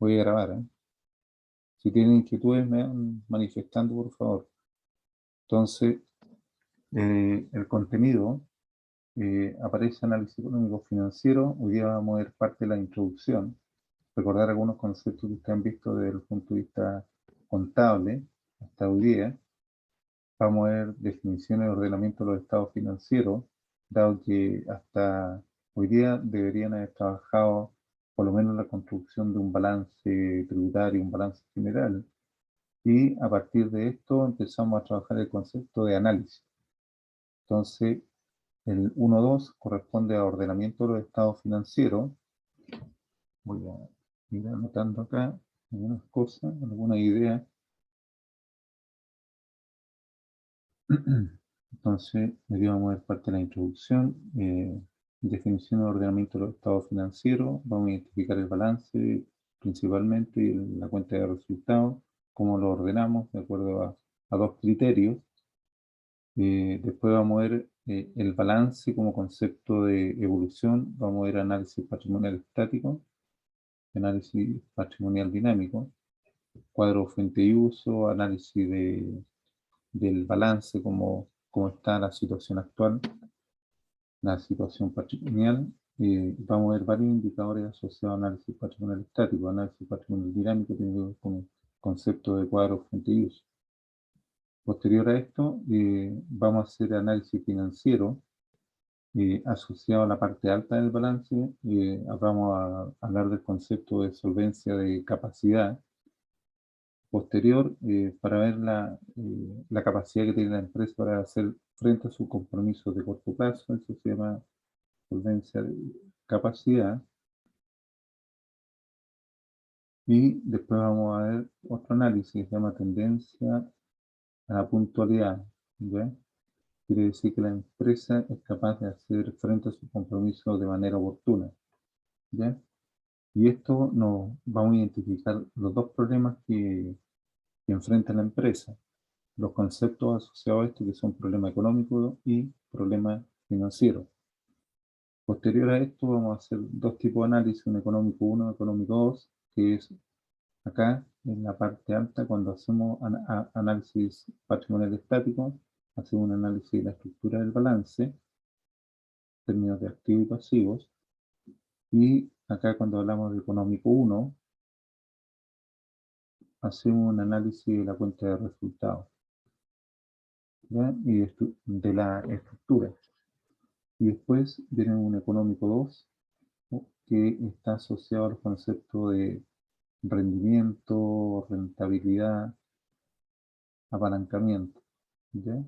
Voy a grabar, ¿eh? Si tienen inquietudes, me van manifestando, por favor. Entonces, el contenido aparece análisis económico financiero. Hoy día vamos a ver parte de la introducción, recordar algunos conceptos que ustedes han visto desde el punto de vista contable hasta hoy día. Vamos a ver definiciones de ordenamiento de los estados financieros, dado que hasta hoy día deberían haber trabajado por lo menos la construcción de un balance tributario, un balance general, y a partir de esto empezamos a trabajar el concepto de análisis. Entonces, el 1.2 corresponde a ordenamiento de los estados financieros. Voy a ir anotando acá algunas cosas, algunas ideas. Entonces, aquí vamos a ver parte de la introducción, definición de ordenamiento de los estados financieros, vamos a identificar el balance principalmente y la cuenta de resultados, cómo lo ordenamos de acuerdo a dos criterios. Después vamos a ver el balance como concepto de evolución, vamos a ver análisis patrimonial estático, análisis patrimonial dinámico, cuadro fuente y uso, análisis del balance, cómo está la situación actual, la situación patrimonial. Vamos a ver varios indicadores asociados a análisis patrimonial estático, análisis patrimonial dinámico, tiene que ver con el concepto de cuadro fuente y uso. Posterior a esto, vamos a hacer análisis financiero asociado a la parte alta del balance. Vamos a hablar del concepto de solvencia de capacidad. Posterior, para ver la capacidad que tiene la empresa para hacer frente a sus compromisos de corto plazo, eso se llama solvencia de capacidad. Y después vamos a ver otro análisis que se llama tendencia a la puntualidad, ¿ya? Quiere decir que la empresa es capaz de hacer frente a sus compromisos de manera oportuna, ¿ya? Y esto nos vamos a identificar los dos problemas que enfrenta la empresa, los conceptos asociados a esto que son problema económico y problema financiero. Posterior a esto vamos a hacer dos tipos de análisis, un económico 1 y económico 2, que es acá en la parte alta cuando hacemos análisis patrimonial estático, hacemos un análisis de la estructura del balance, en términos de activos y pasivos, y acá cuando hablamos de económico 1, hacemos un análisis de la cuenta de resultados, ¿ya? Y de la estructura. Y después viene un económico 2, ¿no?, que está asociado al concepto de rendimiento, rentabilidad, apalancamiento, ¿ya?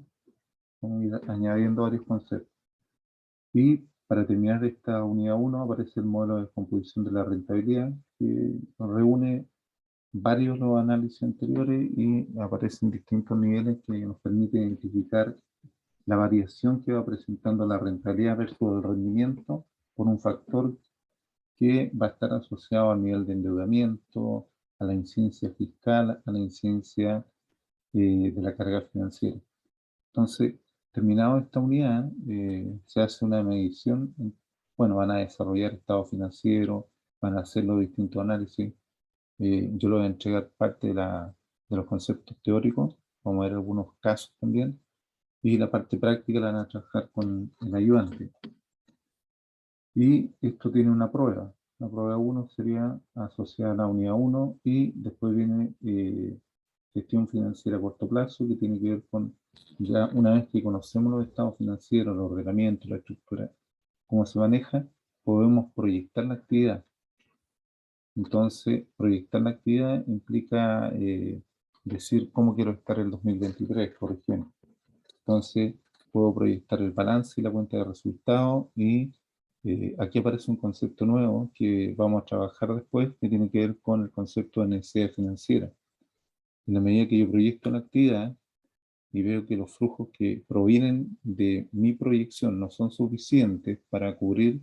Vamos a ir añadiendo varios conceptos. Y para terminar esta unidad 1 aparece el modelo de descomposición de la rentabilidad, que reúne varios los análisis anteriores y aparecen distintos niveles que nos permiten identificar la variación que va presentando la rentabilidad versus el rendimiento por un factor que va a estar asociado al nivel de endeudamiento, a la incidencia fiscal, a la incidencia de la carga financiera. Entonces, terminado esta unidad, se hace una medición. Bueno, van a desarrollar estado financiero, van a hacer los distintos análisis. Yo les voy a entregar parte de los conceptos teóricos, vamos a ver algunos casos también, y la parte práctica la van a trabajar con el ayudante. Y esto tiene una prueba. La prueba 1 sería asociada a la unidad 1 y después viene gestión financiera a corto plazo, que tiene que ver con, ya una vez que conocemos los estados financieros, los ordenamientos, la estructura, cómo se maneja, podemos proyectar la actividad. Entonces, proyectar la actividad implica decir cómo quiero estar el 2023, por ejemplo. Entonces, puedo proyectar el balance y la cuenta de resultados y aquí aparece un concepto nuevo que vamos a trabajar después, que tiene que ver con el concepto de necesidad financiera. En la medida que yo proyecto la actividad y veo que los flujos que provienen de mi proyección no son suficientes para cubrir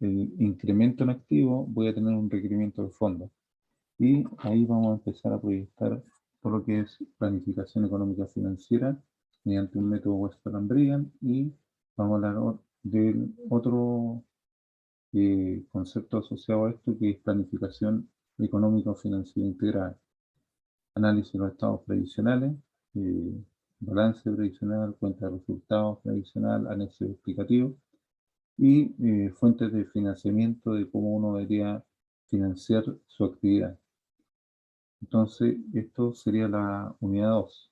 el incremento en activo, voy a tener un requerimiento de fondos. Y ahí vamos a empezar a proyectar todo lo que es planificación económica financiera mediante un método Westphal and Brian, y vamos a hablar del otro concepto asociado a esto, que es planificación económico-financiera integral, análisis de los estados previsionales, balance previsional, cuenta de resultados previsional, anexo explicativo, y fuentes de financiamiento de cómo uno debería financiar su actividad. Entonces, esto sería la unidad 2.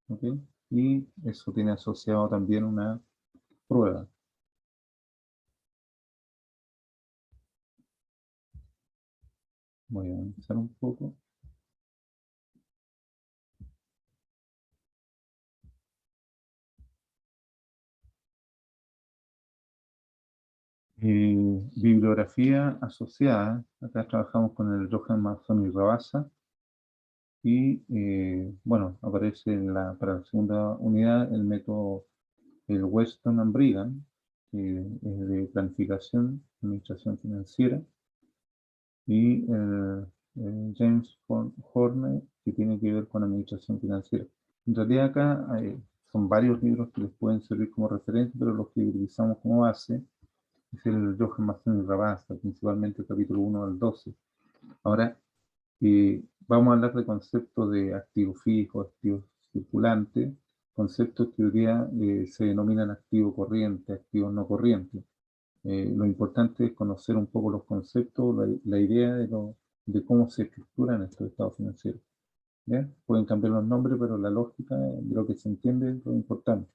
¿Ok? Y eso tiene asociado también una prueba. Voy a avanzar un poco. Bibliografía asociada. Acá trabajamos con el Johan Marzón y Rabasa. Y bueno, aparece para la segunda unidad el método, el Weston and Brigham, que es de planificación, administración financiera, y James Horner, que tiene que ver con administración financiera. En realidad acá son varios libros que les pueden servir como referencia, pero los que utilizamos como base es el Johan Marzón y Rabasa, principalmente el capítulo 1 al 12. Ahora, vamos a hablar de conceptos de activos fijos, activos circulantes, conceptos que hoy día se denominan activo corriente, activos no corrientes. Lo importante es conocer un poco los conceptos, la idea de cómo se estructuran estos estados financieros. ¿Ya? Pueden cambiar los nombres, pero la lógica de lo que se entiende es lo importante.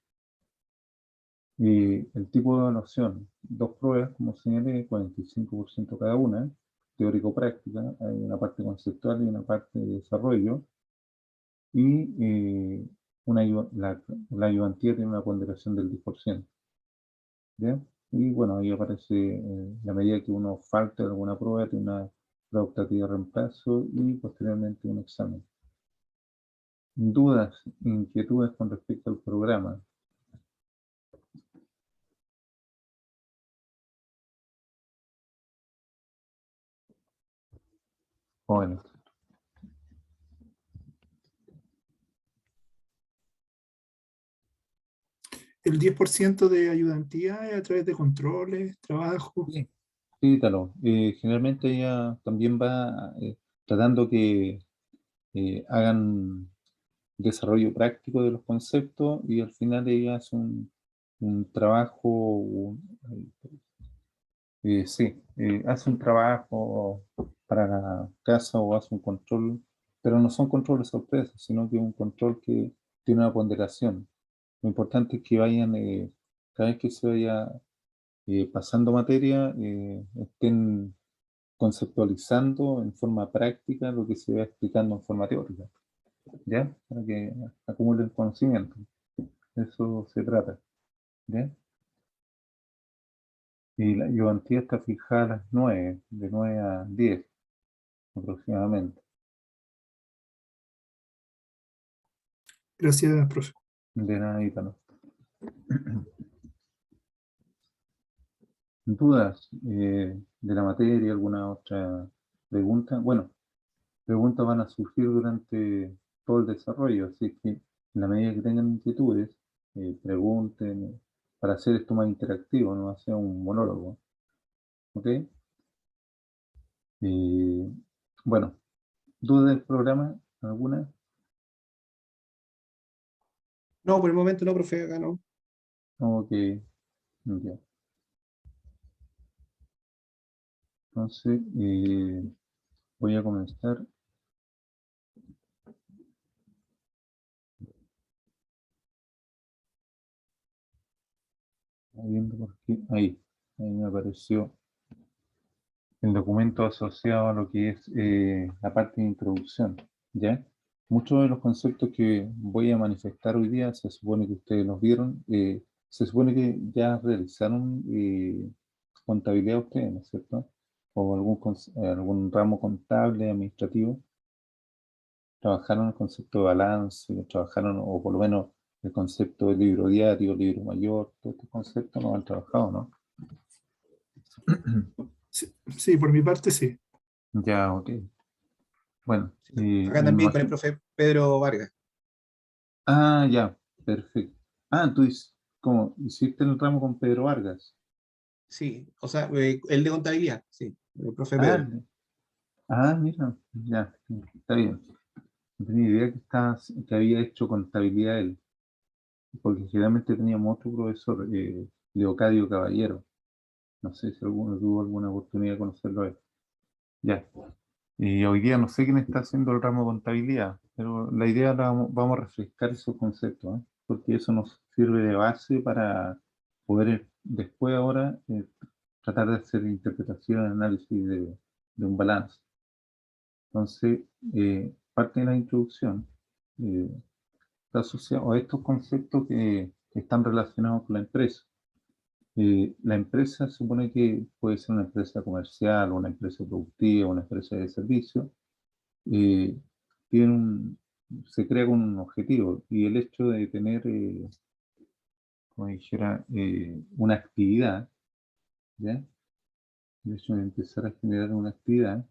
El tipo de evaluación, dos pruebas, como señalé, 45% cada una, teórico-práctica, hay una parte conceptual y una parte de desarrollo, y la ayudantía tiene una ponderación del 10%. ¿Ya? Y bueno, ahí aparece la medida que uno falte de alguna prueba, tiene una prueba optativa de reemplazo y posteriormente un examen. ¿Dudas, inquietudes con respecto al programa? Bueno, El 10% de ayudantía es a través de controles, trabajo. sí, sí, Talo. Generalmente ella también va tratando que hagan desarrollo práctico de los conceptos y al final ella hace un trabajo, sí, hace un trabajo para la casa o hace un control, pero no son controles sorpresas, sino que un control que tiene una ponderación. Lo importante es que vayan, cada vez que se vaya pasando materia, estén conceptualizando en forma práctica lo que se va explicando en forma teórica, ¿ya? Para que acumulen conocimiento. De eso se trata, ¿ya? Y la ayudantía está fijada a las 9, de 9 a 10 aproximadamente. Gracias, profe. De nada, Ítalo. ¿Dudas de la materia? ¿Alguna otra pregunta? Bueno, preguntas van a surgir durante todo el desarrollo, así que en la medida que tengan inquietudes, pregunten para hacer esto más interactivo, no sea un monólogo. ¿Ok? Bueno, ¿dudas del programa? ¿Alguna? No, por el momento no, profe, acá no. Ok, ya. Entonces, voy a comenzar viendo por qué. Ahí me apareció el documento asociado a lo que es la parte de introducción, ¿ya? Muchos de los conceptos que voy a manifestar hoy día se supone que ustedes los vieron, se supone que ya realizaron contabilidad ustedes, ¿no es cierto? O algún ramo contable, administrativo, trabajaron el concepto de balance, trabajaron, o por lo menos el concepto de libro diario, libro mayor, todos estos conceptos no han trabajado, ¿no? Sí, sí, por mi parte sí. Ya, ok. Bueno, Sí, acá también con el profe Pedro Vargas. Ya, perfecto. Tú ¿cómo? ¿Hiciste el ramo con Pedro Vargas? Sí, o sea, el de contabilidad, sí, el profe Ah, Pedro. Ah, mira, ya, está bien. No tenía idea que había hecho contabilidad él, porque generalmente teníamos otro profesor, Leocadio Caballero. No sé si alguno tuvo alguna oportunidad de conocerlo a él. Ya. Y hoy día no sé quién está haciendo el ramo de contabilidad, pero la idea vamos a refrescar esos conceptos, ¿eh? Porque eso nos sirve de base para poder después ahora tratar de hacer interpretación, análisis de un balance. Entonces, parte de la introducción eh, está asociado a estos conceptos que están relacionados con la empresa. La empresa se supone que puede ser una empresa comercial, una empresa productiva, una empresa de servicio. eh, tiene se crea con un objetivo y el hecho de tener, como dijera, una actividad, ¿ya? El hecho de empezar a generar una actividad,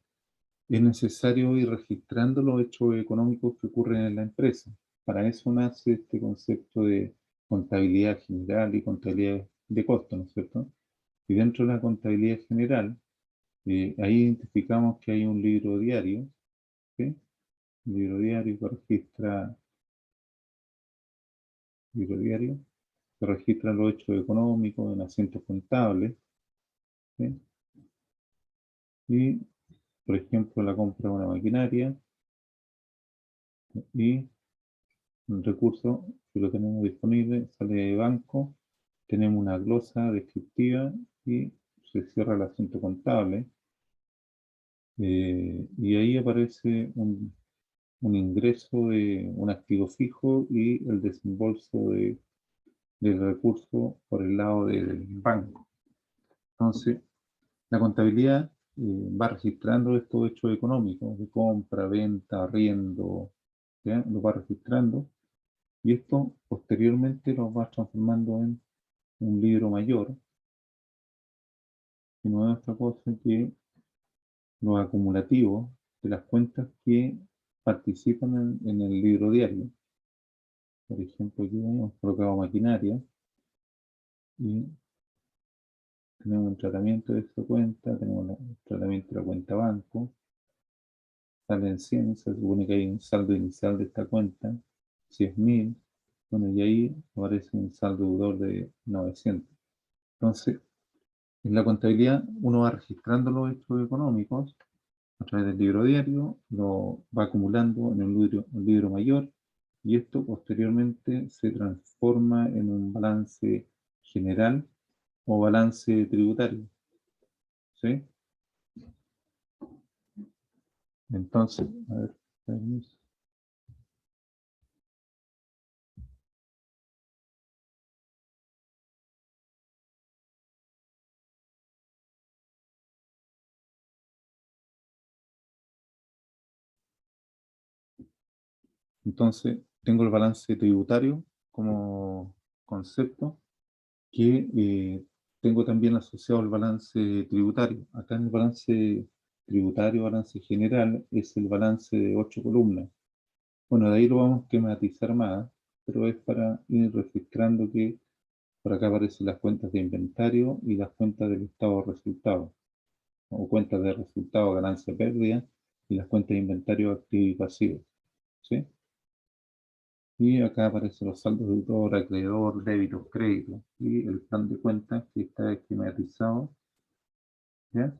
es necesario ir registrando los hechos económicos que ocurren en la empresa. Para eso nace este concepto de contabilidad general y contabilidad de costo, ¿no es cierto? Y dentro de la contabilidad general, ahí identificamos que hay un libro diario, ¿sí? Un libro diario que registra, libro diario, que registra los hechos económicos en asientos contables, ¿sí? Y, por ejemplo, la compra de una maquinaria y un recurso que lo tenemos disponible, sale de banco, tenemos una glosa descriptiva y se cierra el asiento contable. Y ahí aparece un ingreso de un activo fijo y el desembolso del recurso por el lado del banco. Entonces, la contabilidad va registrando estos hechos económicos de compra, venta, arriendo, ¿ya? Lo va registrando y esto posteriormente lo va transformando en un libro mayor, que no es otra cosa que los acumulativos de las cuentas que participan en el libro diario. Por ejemplo, aquí hemos colocado maquinaria y tenemos un tratamiento de esta cuenta, tenemos un tratamiento de la cuenta banco, sale en 100, se supone que hay un saldo inicial de esta cuenta, si es 1000, bueno, y ahí aparece un saldo deudor de 900. Entonces, en la contabilidad uno va registrando los hechos económicos a través del libro diario, lo va acumulando en un libro mayor y esto posteriormente se transforma en un balance general o balance tributario, ¿sí? Entonces, a ver, permiso. Entonces, tengo el balance tributario como concepto que tengo también asociado al balance tributario. Acá en el balance tributario, balance general, es el balance de 8 columnas. Bueno, de ahí lo vamos a esquematizar más, pero es para ir registrando que por acá aparecen las cuentas de inventario y las cuentas del estado de resultados, o cuentas de resultado, ganancia, pérdida, y las cuentas de inventario activo y pasivo, ¿sí? Y acá aparecen los saldos de deudor, acreedor, débitos, créditos, y el plan de cuentas que está esquematizado, ¿ya?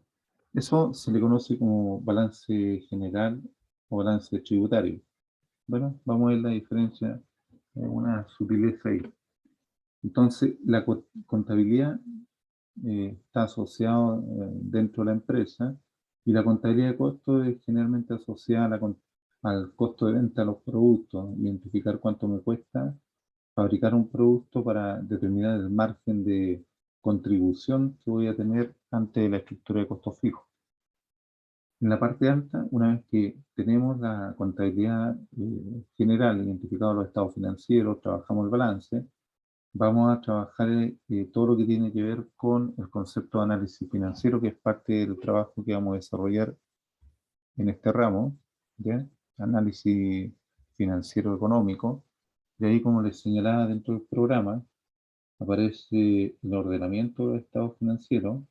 Eso se le conoce como balance general o balance tributario. Bueno, vamos a ver la diferencia, una sutileza ahí. Entonces, la contabilidad está asociada dentro de la empresa y la contabilidad de costos es generalmente asociada al costo de venta de los productos, identificar cuánto me cuesta fabricar un producto para determinar el margen de contribución que voy a tener ante la estructura de costos fijos. En la parte alta, una vez que tenemos la contabilidad general, identificados los estados financieros, trabajamos el balance, vamos a trabajar todo lo que tiene que ver con el concepto de análisis financiero, que es parte del trabajo que vamos a desarrollar en este ramo, ¿ya? Análisis financiero económico. Y ahí, como les señalaba dentro del programa, aparece el ordenamiento del estado financiero,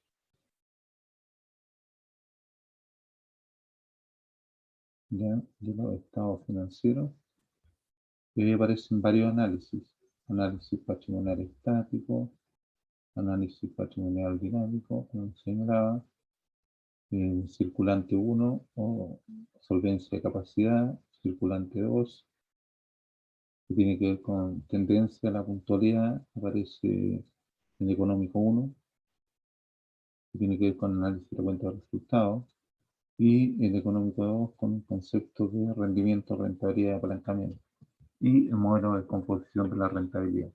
ya, de los estados financieros. Y ahí aparecen varios análisis. Análisis patrimonial estático, análisis patrimonial dinámico, como señalaba, circulante 1 o solvencia de capacidad, circulante 2, que tiene que ver con tendencia a la puntualidad, aparece en económico 1, que tiene que ver con análisis de cuenta de resultados, y el económico 2 con conceptos de rendimiento, rentabilidad y apalancamiento, y el modelo de composición de la rentabilidad.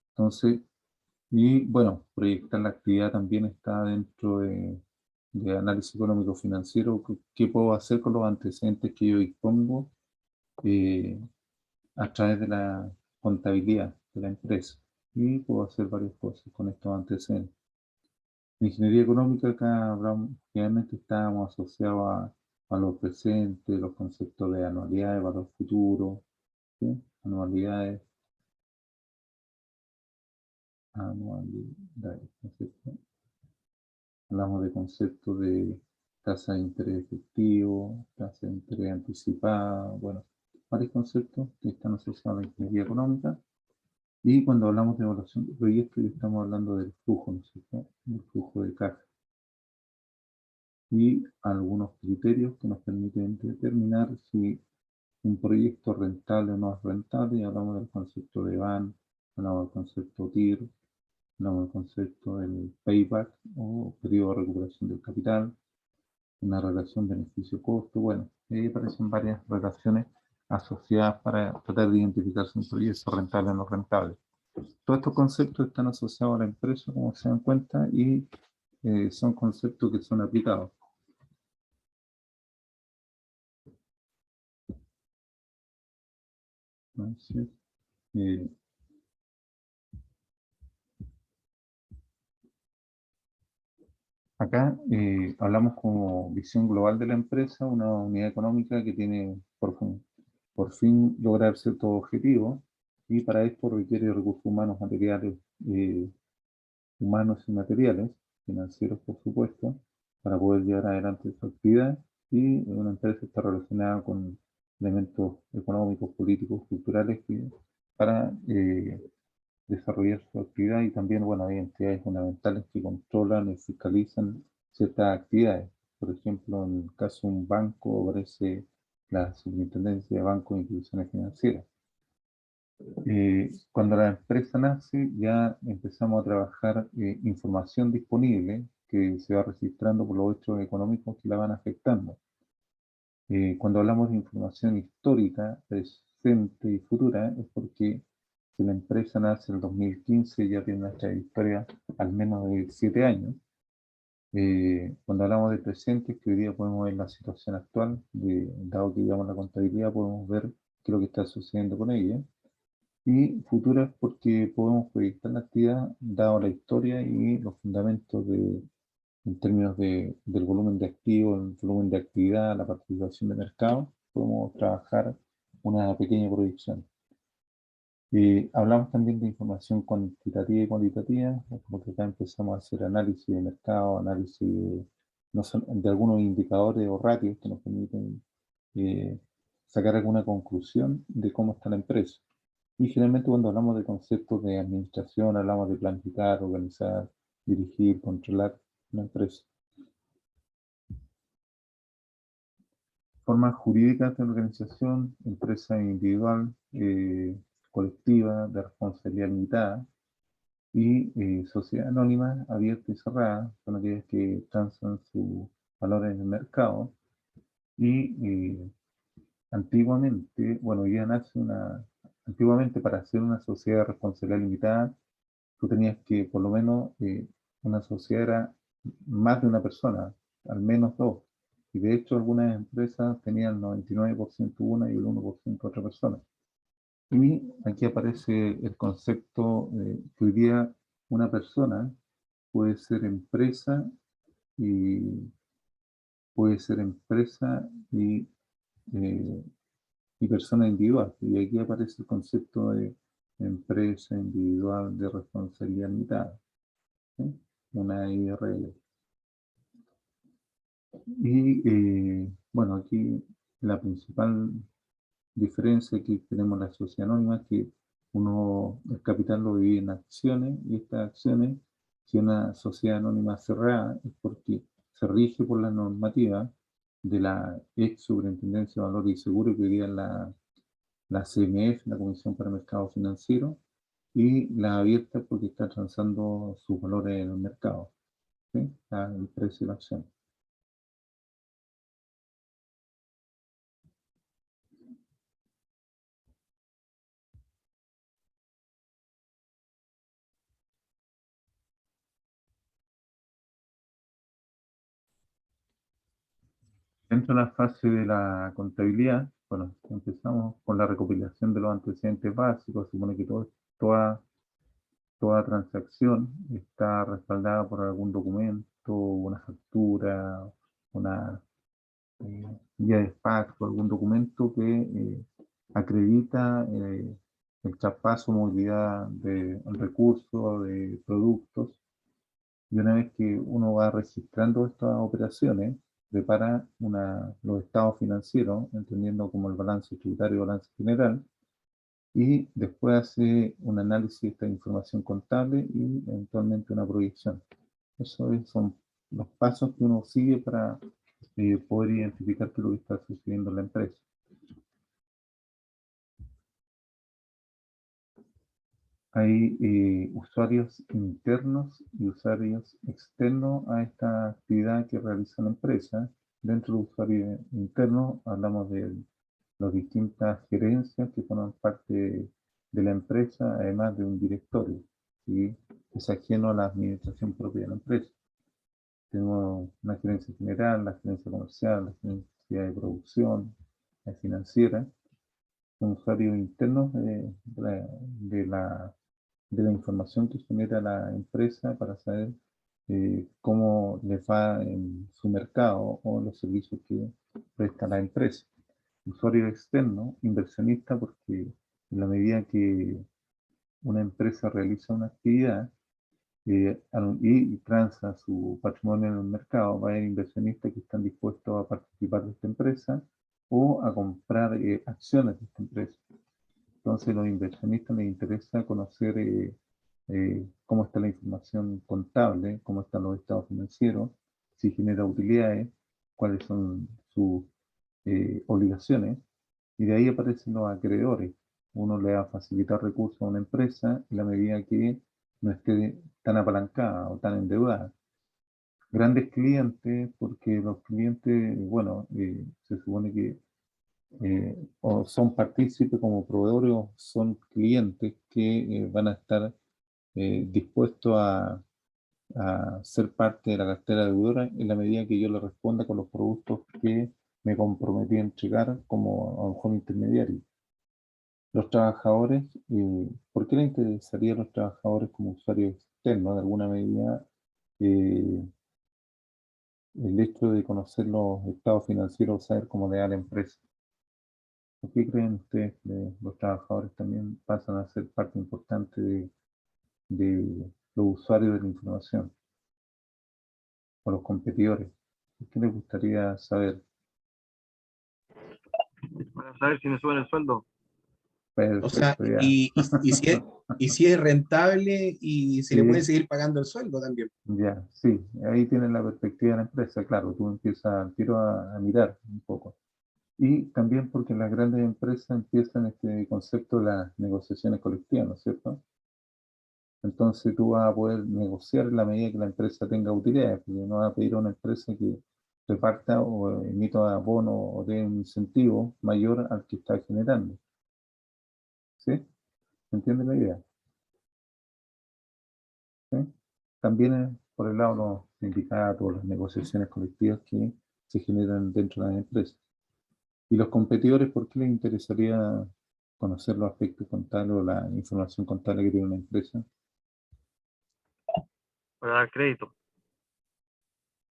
Entonces, y bueno, proyectar la actividad también está dentro de análisis económico financiero. ¿Qué puedo hacer con los antecedentes que yo dispongo a través de la contabilidad de la empresa? Y puedo hacer varias cosas con estos antecedentes. En ingeniería económica acá generalmente estábamos asociados a lo presente, los conceptos de anualidades, valor futuro, ¿sí? Anualidades, ¿no es cierto? Hablamos de conceptos de tasa de interés efectivo, tasa de interés anticipada, bueno, varios conceptos que están asociados a la ingeniería económica. Y cuando hablamos de evaluación de proyectos, estamos hablando del flujo, ¿no es cierto? Del flujo de caja. Y algunos criterios que nos permiten determinar si un proyecto es rentable o no es rentable. Y hablamos del concepto de BAN, hablamos del concepto TIR, hablamos del concepto del payback o periodo de recuperación del capital, una relación beneficio-costo. Bueno, ahí aparecen varias relaciones asociadas para tratar de identificar si un proyecto es rentable o no rentable. Todos estos conceptos están asociados a la empresa, como se dan cuenta, y son conceptos que son aplicados. Entonces, acá hablamos como visión global de la empresa, una unidad económica que tiene por fin lograr ciertos objetivos, y para esto requiere recursos humanos, materiales, humanos y materiales, financieros por supuesto, para poder llevar adelante su actividad. Y una empresa está relacionada con elementos económicos, políticos, culturales para desarrollar su actividad. Y también, bueno, hay entidades fundamentales que controlan y fiscalizan ciertas actividades. Por ejemplo, en el caso de un banco, aparece la Superintendencia de Bancos e Instituciones Financieras. Cuando la empresa nace, ya empezamos a trabajar información disponible que se va registrando por los hechos económicos que la van afectando. Cuando hablamos de información histórica, presente y futura, es porque si la empresa nace en el 2015, ya tiene una trayectoria al menos de 7 años. Cuando hablamos de presente, que hoy día podemos ver la situación actual, dado que llevamos la contabilidad, podemos ver qué es lo que está sucediendo con ella. Y futuras porque podemos proyectar la actividad, dado la historia y los fundamentos en términos del volumen de activos, el volumen de actividad, la participación de mercado, podemos trabajar una pequeña proyección. Hablamos también de información cuantitativa y cualitativa, porque acá empezamos a hacer análisis de mercado, análisis de algunos indicadores o ratios que nos permiten sacar alguna conclusión de cómo está la empresa. Y generalmente cuando hablamos de conceptos de administración, hablamos de planificar, organizar, dirigir, controlar una empresa. Formas jurídicas de organización: empresa individual, colectiva, de responsabilidad limitada, y sociedad anónima, abierta y cerrada, son aquellas que transan sus valores en el mercado. Y antiguamente, bueno, ya nace antiguamente para hacer una sociedad de responsabilidad limitada, tú tenías que, por lo menos, una sociedad era más de una persona, al menos dos. Y de hecho, algunas empresas tenían el 99% una y el 1% otra persona. Y aquí aparece el concepto que hoy día una persona puede ser empresa y eh, y persona individual. Y aquí aparece el concepto de empresa individual de responsabilidad limitada, ¿sí? Una IRL. Y Bueno, aquí la principal diferencia que tenemos en la sociedad anónima es que el capital lo divide en acciones, y estas acciones, si una sociedad anónima cerrada, es porque se rige por la normativa de la ex Superintendencia de Valores y Seguros, que hoy día es la CMF, la Comisión para el Mercado Financiero, y la abierta porque está transando sus valores en el mercado, ¿sí? El precio de la acción. Dentro de la fase de la contabilidad, bueno, empezamos con la recopilación de los antecedentes básicos. Se supone que toda, toda transacción está respaldada por algún documento, una factura, una guía de pago, algún documento que acredita el traspaso, movilidad de recursos, de productos. Y una vez que uno va registrando estas operaciones, prepara los estados financieros, entendiendo como el balance tributario y balance general, y después hace un análisis de esta información contable y eventualmente una proyección. Son los pasos que uno sigue para poder identificar qué es lo que está sucediendo en la empresa. Hay usuarios internos y usuarios externos a esta actividad que realiza la empresa. Dentro de usuarios internos hablamos de las distintas gerencias que forman parte de la empresa, además de un directorio, ¿sí? Que es ajeno a la administración propia de la empresa. Tenemos la gerencia general, la gerencia comercial, la gerencia de producción, la financiera. Son usuarios internos de la información que genera la empresa para saber cómo les va en su mercado o los servicios que presta la empresa. Usuario externo, inversionista, porque en la medida que una empresa realiza una actividad y transa su patrimonio en el mercado, va a haber inversionistas que están dispuestos a participar de esta empresa o a comprar acciones de esta empresa. Entonces, a los inversionistas les interesa conocer cómo está la información contable, cómo están los estados financieros, si genera utilidades, cuáles son sus obligaciones, y de ahí aparecen los acreedores. Uno le va a facilitar recursos a una empresa en la medida que no esté tan apalancada o tan endeudada. Grandes clientes, porque los clientes, bueno, se supone que o son partícipes como proveedores o son clientes que van a estar dispuestos a ser parte de la cartera deudora en la medida que yo le responda con los productos que me comprometí a entregar como a un mejor intermediario. Los trabajadores, ¿por qué le interesaría a los trabajadores como usuarios externos? De alguna medida, eh, el hecho de conocer los estados financieros, saber cómo le da la empresa. ¿Por qué creen ustedes que los trabajadores también pasan a ser parte importante de los usuarios de la información o los competidores? ¿Por qué les gustaría saber? Para saber si me suben el sueldo. O sea, Perfecto, ya. y si es rentable y si le pueden Sí, seguir pagando el sueldo también. ya, sí, ahí tienen la perspectiva de la empresa, claro, tú empiezas al tiro a mirar un poco. Y también porque las grandes empresas empiezan este concepto de las negociaciones colectivas, ¿no es cierto? Entonces tú vas a poder negociar en la medida que la empresa tenga utilidades, porque no vas a pedir a una empresa que reparta o emita abono o dé un incentivo mayor al que está generando. ¿Sí? ¿Me entiendes la idea? ¿Sí? También por el lado de los sindicatos, las negociaciones colectivas que se generan dentro de las empresas. ¿Y los competidores, por qué les interesaría conocer los aspectos contables o la información contable que tiene una empresa? Para dar crédito.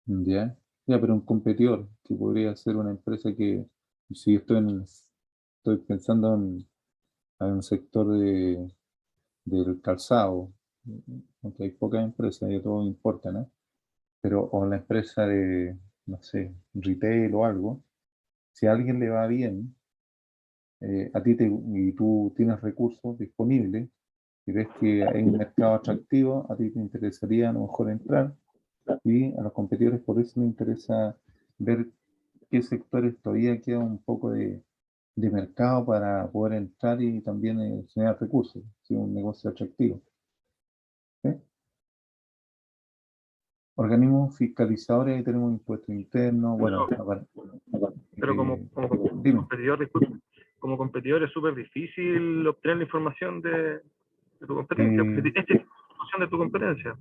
Ya, ya, pero un competidor que podría ser una empresa que, si yo estoy pensando en un sector del calzado, aunque hay pocas empresas, y todo importa, ¿no? Pero, o la empresa de, no sé, retail o algo, Si a alguien le va bien, y tú tienes recursos disponibles, y ves que hay un mercado atractivo, a ti te interesaría a lo mejor entrar, y a los competidores por eso me interesa ver qué sectores todavía queda un poco de mercado para poder entrar y también generar recursos, si es un negocio atractivo. ¿Sí? Organismos fiscalizadores, ahí tenemos impuestos internos, bueno, Pero dime. competidor, disculpe, como competidor es súper difícil obtener la información de tu competencia. Esta es la información de tu competencia.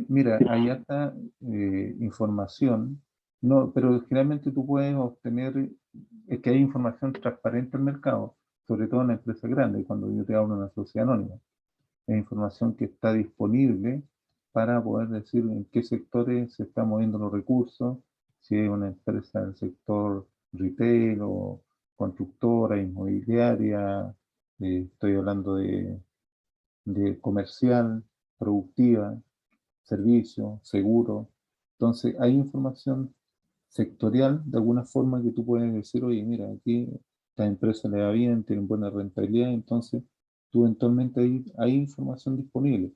Mira, hay harta información, no, pero generalmente tú puedes obtener, es que hay información transparente al mercado, sobre todo en la empresa grande, cuando yo te hablo de una sociedad anónima. Es información que está disponible para poder decir en qué sectores se están moviendo los recursos, si es una empresa del sector retail o constructora, inmobiliaria, estoy hablando de comercial, productiva, servicio, seguro. Entonces, hay información sectorial de alguna forma que tú puedes decir, oye, mira, aquí esta empresa le va bien, tienen buena rentabilidad, entonces tú eventualmente hay información disponible,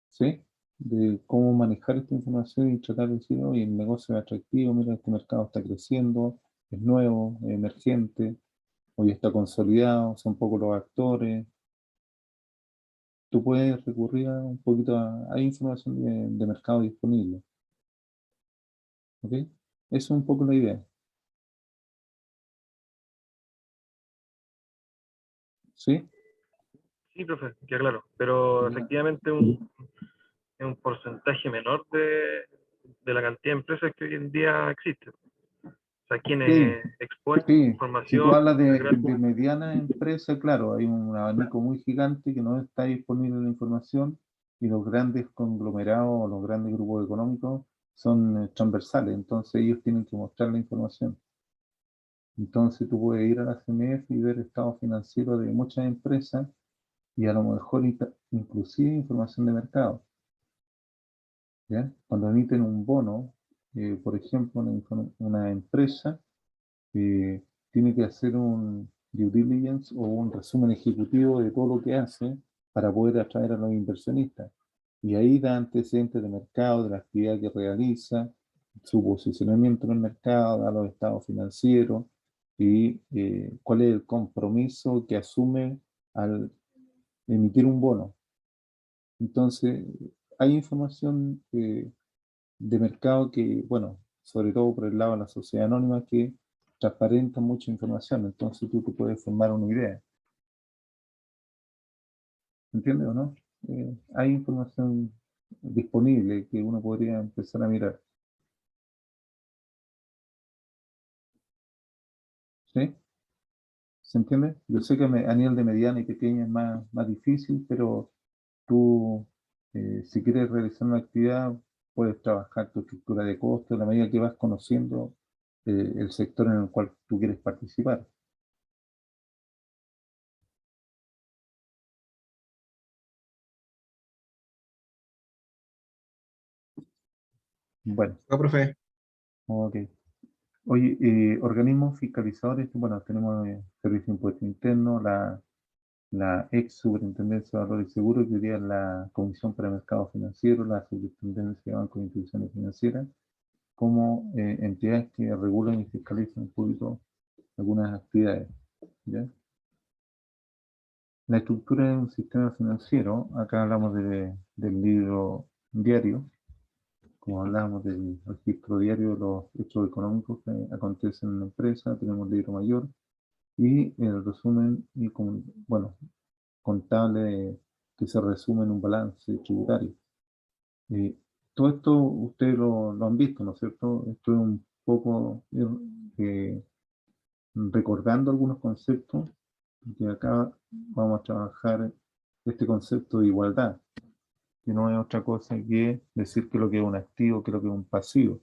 ¿sí? De cómo manejar esta información y tratar de decir, oye, el negocio es atractivo, mira, este mercado está creciendo, es nuevo, es emergente, hoy está consolidado, son pocos los actores. Tú puedes recurrir a un poquito hay información de mercado disponible, ¿ok? Esa es un poco la idea, ¿sí? Sí, profe, queda claro. Pero Ya. efectivamente es un porcentaje menor de la cantidad de empresas que hoy en día existen. O sea, Sí, quienes exponen sí. Si tú información hablas a gran- de mediana empresa, claro, hay un abanico muy gigante que no está disponible la información y los grandes conglomerados o los grandes grupos económicos son transversales, entonces ellos tienen que mostrar la información. Entonces tú puedes ir a la CMF y ver estado financiero de muchas empresas y a lo mejor inclusive información de mercado. ¿Ya? Cuando emiten un bono, por ejemplo, una empresa tiene que hacer un due diligence o un resumen ejecutivo de todo lo que hace para poder atraer a los inversionistas. Y ahí da antecedentes de mercado, de la actividad que realiza, su posicionamiento en el mercado, da los estados financieros y cuál es el compromiso que asume al emitir un bono. Entonces, hay información de mercado que, bueno, sobre todo por el lado de la sociedad anónima, que transparenta mucha información, entonces tú te puedes formar una idea. ¿Entiendes o no? Hay información disponible que uno podría empezar a mirar. ¿Sí? ¿Se entiende? Yo sé que a nivel de mediana y pequeña es más difícil, pero tú, si quieres realizar una actividad, puedes trabajar tu estructura de costos a la medida que vas conociendo el sector en el cual tú quieres participar. Bueno, No, profe. ok. Oye, organismos fiscalizadores, bueno, tenemos Servicio de Impuesto Interno, la ex Superintendencia de Valores y Seguros, que hoy día es la Comisión para Mercados Financieros, la Superintendencia de Bancos e Instituciones Financieras, como entidades que regulan y fiscalizan un poquito algunas actividades. ¿Ya? La estructura de un sistema financiero, acá hablamos del libro diario, como hablábamos del registro diario de los hechos económicos que acontecen en la empresa, tenemos el libro mayor y el resumen y bueno, contable que se resume en un balance tributario. Eh, Todo esto ustedes lo han visto, ¿no es cierto? Esto es un poco eh, recordando algunos conceptos, que acá vamos a trabajar este concepto de igualdad, que no es otra cosa que decir que lo que es un activo, que lo que es un pasivo.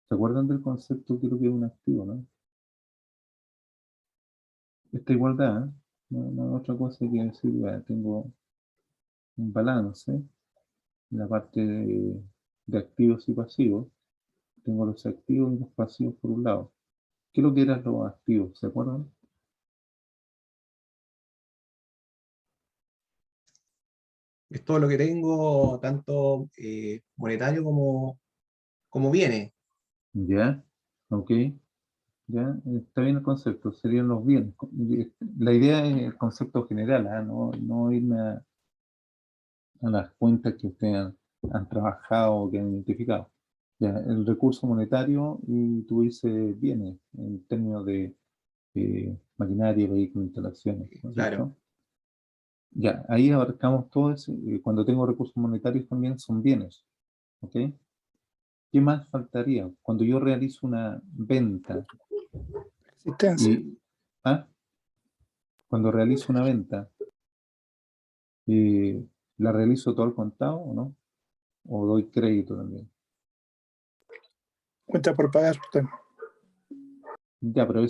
¿Se acuerdan del concepto que lo que es un activo, no? Esta igualdad, no es otra cosa que decir, bueno, tengo un balance en la parte de activos y pasivos. Tengo los activos y los pasivos por un lado. ¿Qué es lo que eran los activos? ¿Se acuerdan? Es todo lo que tengo, tanto monetario como bienes. Ya, ok, ya, está bien el concepto, serían los bienes. La idea es el concepto general, ¿ah? No irme a las cuentas que ustedes han trabajado o que han identificado. Ya, el recurso monetario y tú dices bienes en términos de maquinaria, vehículos, instalaciones, ¿no es Claro. cierto? Ya, ahí abarcamos todo eso. Cuando tengo recursos monetarios también son bienes, ¿ok? ¿Qué más faltaría? Cuando yo realizo una venta Existencia. y ¿ah? Cuando realizo una venta, ¿la realizo todo al contado o no? ¿O doy crédito también? Cuenta por pagar. También. Ya, pero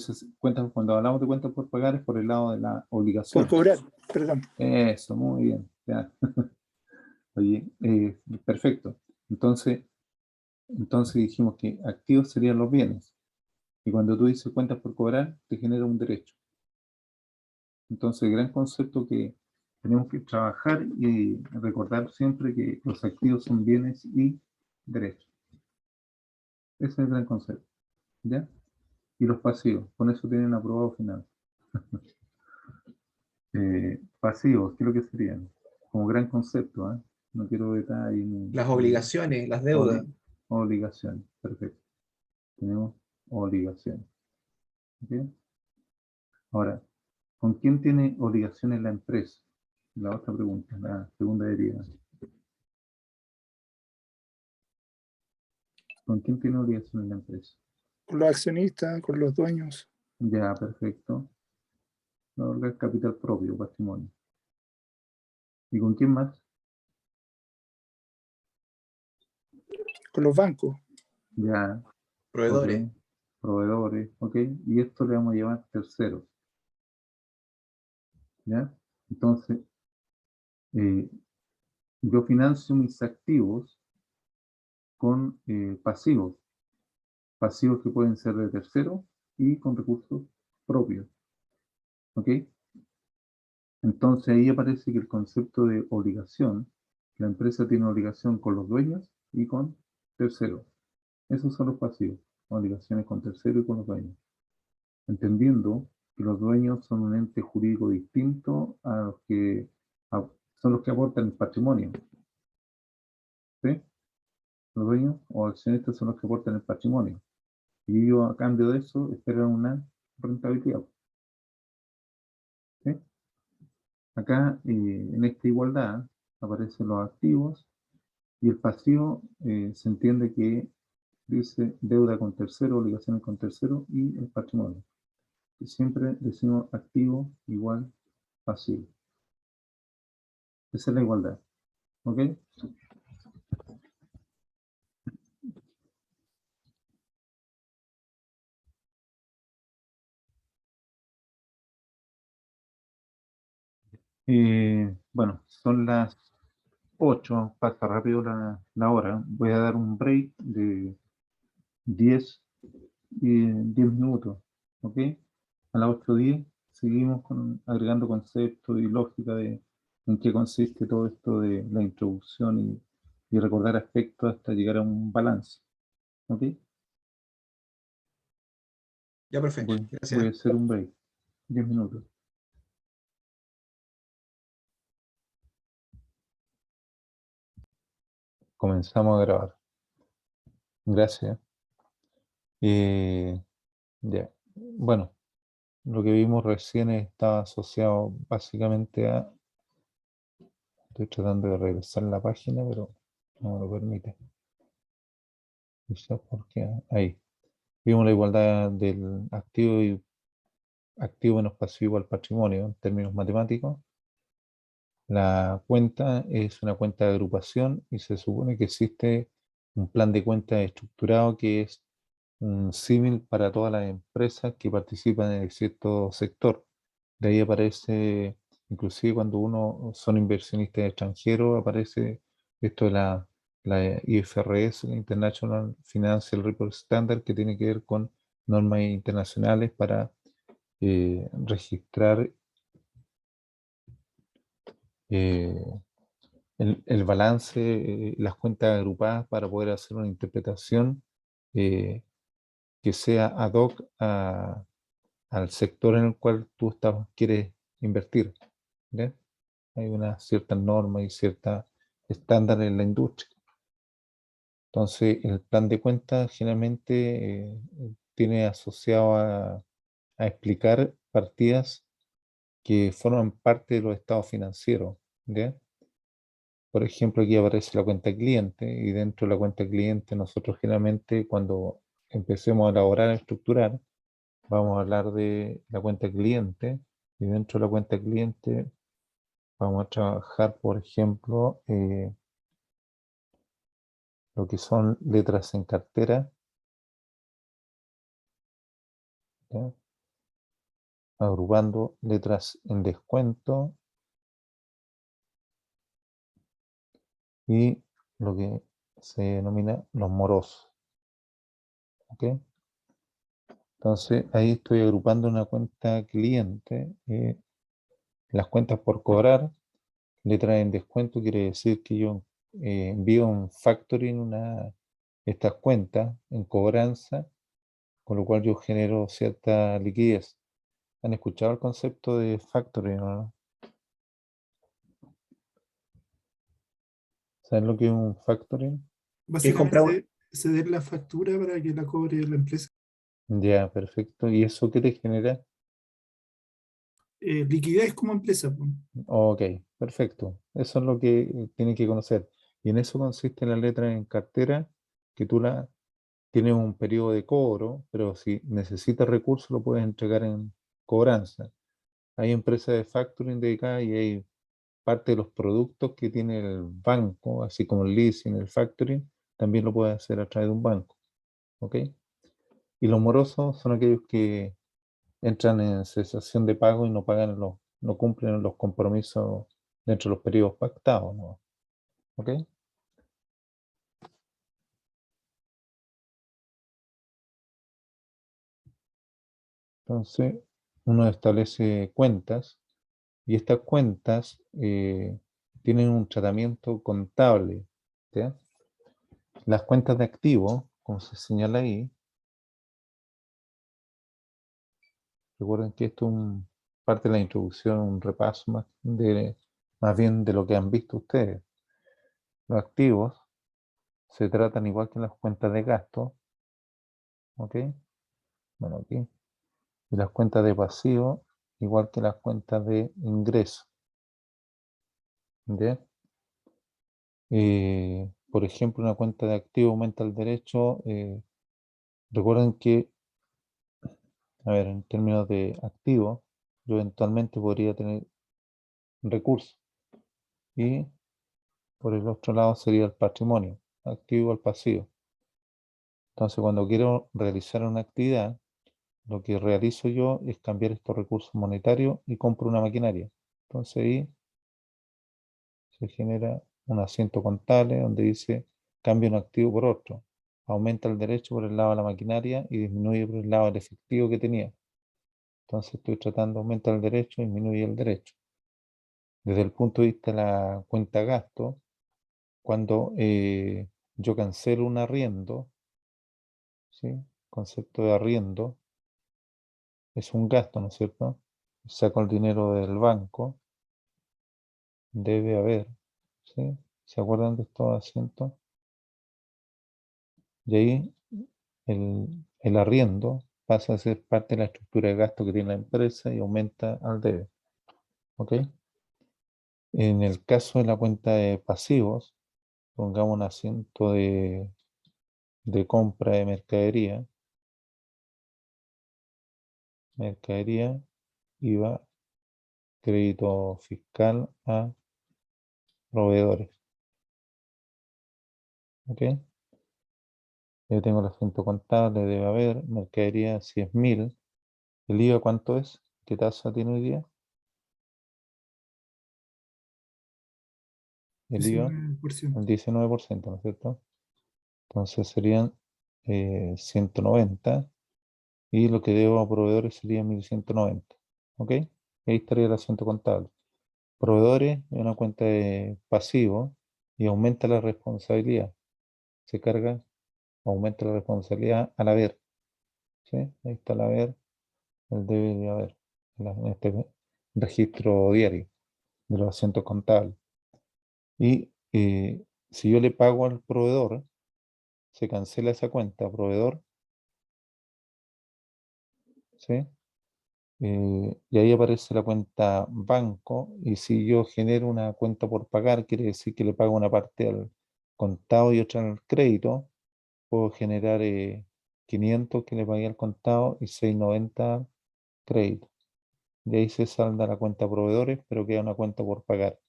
cuando hablamos de cuentas por pagar es por el lado de la Por obligación. cobrar, perdón. Eso, muy bien. Ya. Oye, perfecto. Entonces dijimos que activos serían los bienes. Y cuando tú dices cuentas por cobrar, te genera un derecho. Entonces, el gran concepto que tenemos que trabajar y recordar siempre que los activos son bienes y derechos. Ese es el gran concepto. ¿Ya? Y los pasivos, con eso tienen aprobado final. Pasivos, ¿qué es lo que serían? Como gran concepto, ¿eh? No quiero detalles Las ni obligaciones, las deudas. obligaciones. Perfecto. Tenemos obligaciones. ¿Ok? Ahora, ¿con quién tiene obligaciones la empresa? La otra pregunta, la segunda derivada. ¿Con quién tiene obligaciones la empresa? Con los accionistas, con los dueños, Ya, perfecto. No, el capital propio, patrimonio. ¿Y con quién más? con los bancos. Ya, ok. Proveedores. Proveedores, ok. Y esto le vamos a llevar terceros. ¿Ya? Entonces, eh, yo financio mis activos con pasivos. Pasivos que pueden ser de terceros y con recursos propios. ¿Ok? Entonces ahí aparece que el concepto de obligación, la empresa tiene obligación con los dueños y con terceros. Esos son los pasivos, obligaciones con terceros y con los dueños. Entendiendo que los dueños son un ente jurídico distinto a los que son los que aportan el patrimonio. ¿Sí? Los dueños o accionistas son los que aportan el patrimonio. Y ellos a cambio de eso esperan una rentabilidad. ¿Sí? Acá en esta igualdad aparecen los activos y el pasivo se entiende que dice deuda con tercero, obligaciones con tercero y el patrimonio. Y siempre decimos activo igual pasivo. Esa es la igualdad. ¿Ok? Bueno, son las 8, pasa rápido la hora. Voy a dar un break de 10 10 minutos. ¿Ok? A las 8:10 seguimos agregando conceptos y lógica de en qué consiste todo esto de la introducción y recordar aspectos hasta llegar a un balance. ¿Ok? Ya, perfecto. Voy a Gracias. hacer un break. 10 minutos. Comenzamos a grabar. Gracias. Ya. Bueno, lo que vimos recién está asociado básicamente a... Estoy tratando de regresar la página, pero no me lo permite. Quizás porque ahí. Vimos la igualdad del activo y activo menos pasivo al patrimonio en términos matemáticos. La cuenta es una cuenta de agrupación y se supone que existe un plan de cuentas estructurado que es un símil para todas las empresas que participan en el cierto sector. De ahí aparece, inclusive cuando uno son inversionistas extranjeros, aparece esto de la IFRS, la International Financial Report Standard, que tiene que ver con normas internacionales para registrar el balance, las cuentas agrupadas para poder hacer una interpretación que sea ad hoc al sector en el cual tú quieres invertir. ¿Ya? Hay una cierta norma y cierta estándar en la industria. Entonces, el plan de cuentas generalmente tiene asociado a explicar partidas que forman parte de los estados financieros. ¿Ya? Por ejemplo, aquí aparece la cuenta cliente y dentro de la cuenta cliente nosotros generalmente cuando empecemos a elaborar, a estructurar, vamos a hablar de la cuenta cliente y dentro de la cuenta cliente vamos a trabajar, por ejemplo, lo que son letras en cartera, ¿ya? Agrupando letras en descuento y lo que se denomina los morosos. ¿Ok? Entonces ahí estoy agrupando una cuenta cliente, las cuentas por cobrar, letras en descuento quiere decir que yo envío un factoring estas cuentas en cobranza, con lo cual yo genero cierta liquidez. ¿Han escuchado el concepto de factoring o no? ¿Saben lo que es un factoring? Es comprar Básicamente, ceder la factura para que la cobre la empresa. Ya, perfecto. ¿Y eso qué te genera? Liquidez como empresa, po. Ok, perfecto. Eso es lo que tienen que conocer. Y en eso consiste la letra en cartera, que tú tienes un periodo de cobro, pero si necesitas recursos lo puedes entregar en cobranza. Hay empresas de factoring dedicadas y hay parte de los productos que tiene el banco, así como el leasing, el factoring, también lo puedes hacer a través de un banco. ¿Ok? Y los morosos son aquellos que entran en cesación de pago y no pagan no cumplen los compromisos dentro de los periodos pactados, ¿no? ¿Ok? Entonces, uno establece cuentas y estas cuentas tienen un tratamiento contable. ¿Ya? Las cuentas de activos, como se señala ahí, recuerden que esto es parte de la introducción, un repaso más bien de lo que han visto ustedes. Los activos se tratan igual que las cuentas de gasto, ¿ok? Bueno, aquí. Y las cuentas de pasivo, igual que las cuentas de ingreso. ¿Ya? Por ejemplo, una cuenta de activo aumenta el derecho. Recuerden que, a ver, en términos de activo, yo eventualmente podría tener recursos. Y por el otro lado sería el patrimonio, activo al pasivo. Entonces, cuando quiero realizar una actividad, lo que realizo yo es cambiar estos recursos monetarios y compro una maquinaria. Entonces ahí se genera un asiento contable donde dice cambio un activo por otro. Aumenta el derecho por el lado de la maquinaria y disminuye por el lado del efectivo que tenía. Entonces estoy tratando de aumentar el derecho y disminuye el derecho. Desde el punto de vista de la cuenta gasto, cuando yo cancelo un arriendo, ¿sí? Concepto de arriendo es un gasto, ¿no es cierto? Saco el dinero del banco, debe haber, ¿sí? ¿Se acuerdan de estos asientos? Y ahí el arriendo pasa a ser parte de la estructura de gasto que tiene la empresa y aumenta al debe. ¿Ok? En el caso de la cuenta de pasivos, pongamos un asiento de compra de mercadería, IVA, crédito fiscal a proveedores. ¿Ok? Yo tengo el asiento contable, debe haber, mercadería si es 1000. ¿El IVA cuánto es? ¿Qué tasa tiene hoy día? El IVA, 19%. el 19%, ¿no es cierto? Entonces serían 190 y lo que debo a proveedores sería 1.190. ¿Ok? Ahí estaría el asiento contable. Proveedores es una cuenta de pasivo y aumenta la responsabilidad. Se carga, aumenta la responsabilidad al haber. ¿Sí? Ahí está el haber, el debe de haber, en este registro diario de los asientos contables. Y si yo le pago al proveedor, se cancela esa cuenta proveedor, ¿sí? Y ahí aparece la cuenta banco, y si yo genero una cuenta por pagar, quiere decir que le pago una parte al contado y otra al crédito, puedo generar 500 que le pagué al contado y 690 crédito. De ahí se salda la cuenta proveedores, pero queda una cuenta por pagar.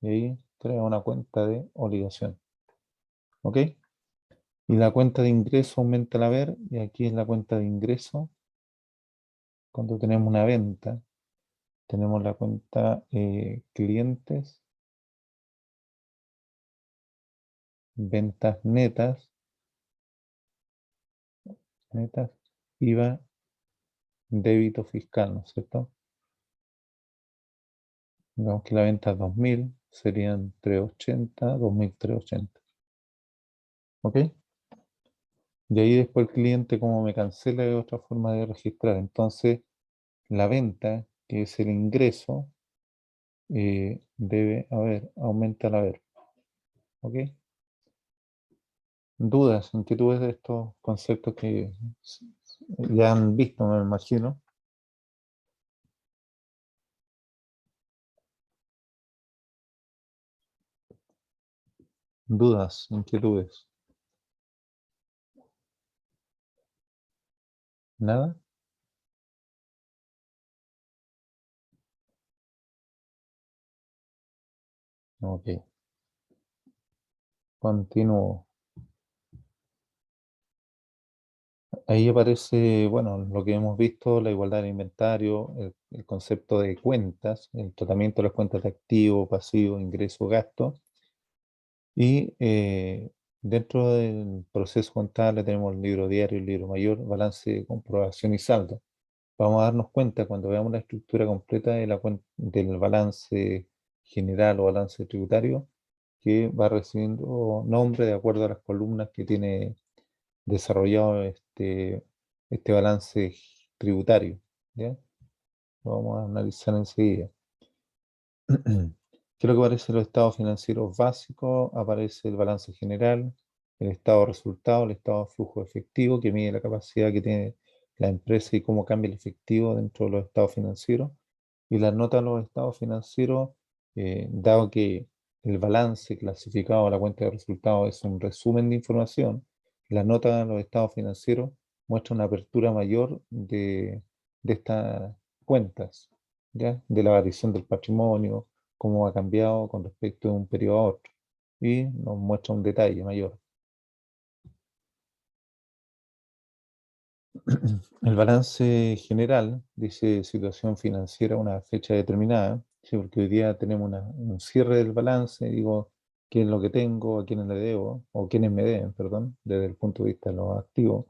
Y ahí crea una cuenta de obligación. ¿Ok? Y la cuenta de ingreso aumenta al haber, y aquí es la cuenta de ingreso. Cuando tenemos una venta, tenemos la cuenta clientes, ventas netas, IVA, débito fiscal, ¿no es cierto? Digamos que la venta es 2.000, serían 380, 2.380. ¿Ok? Y ahí después el cliente, como me cancela, es otra forma de registrar. Entonces, la venta, que es el ingreso, debe haber, aumenta el haber. ¿Ok? Dudas, inquietudes de estos conceptos que ya han visto, me imagino. Dudas, inquietudes. ¿Nada? Ok. Continúo. Ahí aparece, bueno, lo que hemos visto, la igualdad de inventario, el concepto de cuentas, el tratamiento de las cuentas de activo, pasivo, ingreso, gasto. Y dentro del proceso contable tenemos el libro diario, el libro mayor, balance, comprobación y saldo. Vamos a darnos cuenta cuando veamos la estructura completa de del balance general o balance tributario, que va recibiendo nombre de acuerdo a las columnas que tiene desarrollado este balance tributario. ¿Ya? Lo vamos a analizar enseguida. Creo que aparece los estados financieros básicos, aparece el balance general, el estado de resultado, el estado de flujo efectivo, que mide la capacidad que tiene la empresa y cómo cambia el efectivo dentro de los estados financieros, y las notas de los estados financieros, dado que el balance clasificado a la cuenta de resultados es un resumen de información, las notas de los estados financieros muestran una apertura mayor de estas cuentas, ¿ya? De la variación del patrimonio, cómo ha cambiado con respecto de un periodo a otro, y nos muestra un detalle mayor. El balance general dice situación financiera a una fecha determinada, ¿sí? Porque hoy día tenemos un cierre del balance, digo, qué es lo que tengo, a quiénes le debo, o quiénes me deben, perdón, desde el punto de vista de los activos,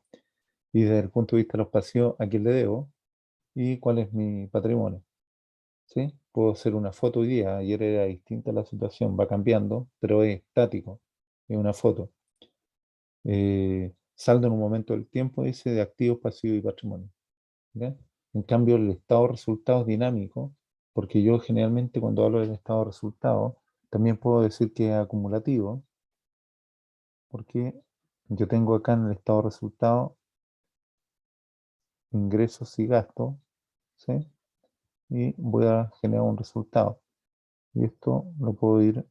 y desde el punto de vista de los pasivos, a quién le debo, y cuál es mi patrimonio. ¿Sí? Puedo hacer una foto hoy día, ayer era distinta la situación, va cambiando, pero es estático, es una foto. Saldo en un momento del tiempo, dice, de activos, pasivos y patrimonio. ¿Ya? En cambio, el estado de resultados es dinámico, porque yo generalmente cuando hablo del estado de resultados, también puedo decir que es acumulativo, porque yo tengo acá en el estado de resultados ingresos y gastos, ¿sí? Y voy a generar un resultado. Y esto lo puedo ir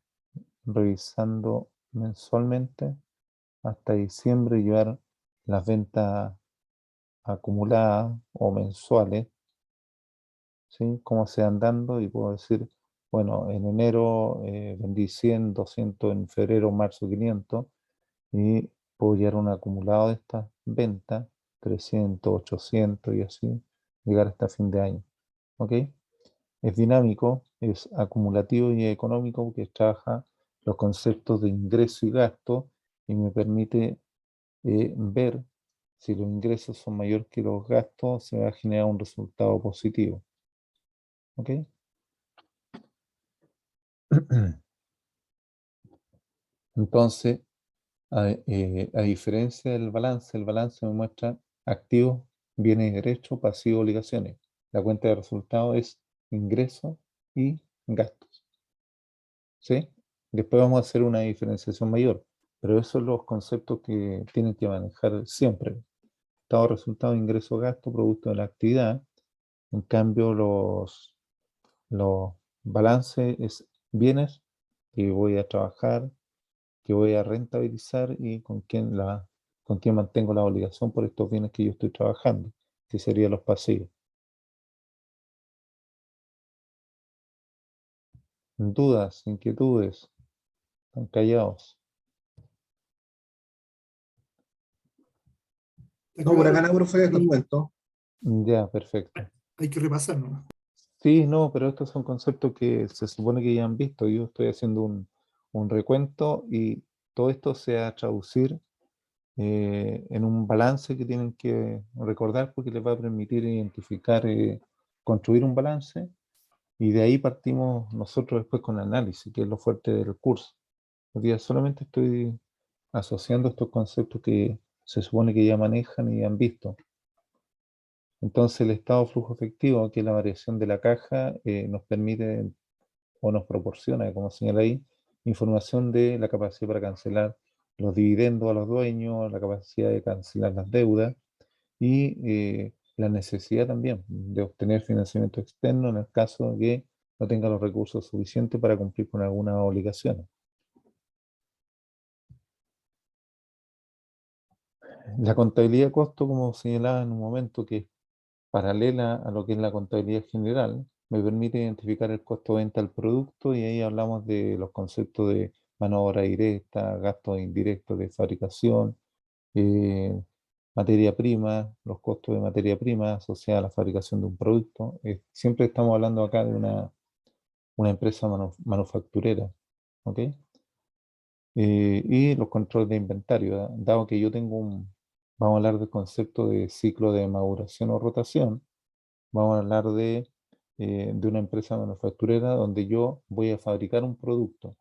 revisando mensualmente hasta diciembre y llevar las ventas acumuladas o mensuales, ¿sí? Cómo se van dando, y puedo decir, bueno, en enero vendí 100, 200, en febrero, marzo 500, y puedo llevar un acumulado de estas ventas, 300, 800 y así, llegar hasta fin de año. ¿Ok? Es dinámico, es acumulativo y económico porque trabaja los conceptos de ingreso y gasto, y me permite ver Si los ingresos son mayores que los gastos, se va a generar un resultado positivo. ¿Ok? Entonces, a diferencia del balance, el balance me muestra activos, bienes y derechos, pasivos, obligaciones. La cuenta de resultados es ingresos y gastos. ¿Sí? Después vamos a hacer una diferenciación mayor, pero esos son los conceptos que tienen que manejar siempre. Estado, resultado, ingreso, gasto, producto de la actividad. En cambio, los balances es bienes que voy a trabajar, que voy a rentabilizar y con quién mantengo la obligación por estos bienes que yo estoy trabajando, que serían los pasivos. ¿Dudas, inquietudes? ¿Están callados? No, por acá la profe hasta el momento. Ya, perfecto. Hay que repasar, ¿no? Sí, no, pero estos son conceptos que se supone que ya han visto. Yo estoy haciendo un recuento y todo esto se va a traducir en un balance que tienen que recordar porque les va a permitir identificar, construir un balance y de ahí partimos nosotros después con análisis, que es lo fuerte del curso. Hoy día solamente estoy asociando estos conceptos que se supone que ya manejan y han visto. Entonces el estado de flujo efectivo, que es la variación de la caja, nos permite o nos proporciona, como señala ahí, información de la capacidad para cancelar los dividendos a los dueños, la capacidad de cancelar las deudas y la necesidad también de obtener financiamiento externo en el caso de que no tenga los recursos suficientes para cumplir con algunas obligaciones. La contabilidad de costo, como señalaba en un momento, que es paralela a lo que es la contabilidad general, me permite identificar el costo de venta del producto y ahí hablamos de los conceptos de mano de obra directa, gastos indirectos de fabricación, eh, materia prima, los costos de materia prima asociados a la fabricación de un producto. Siempre estamos hablando acá de una empresa manufacturera, ¿ok? Y los controles de inventario, dado que yo tengo vamos a hablar del concepto de ciclo de maduración o rotación, vamos a hablar de una empresa manufacturera donde yo voy a fabricar un producto,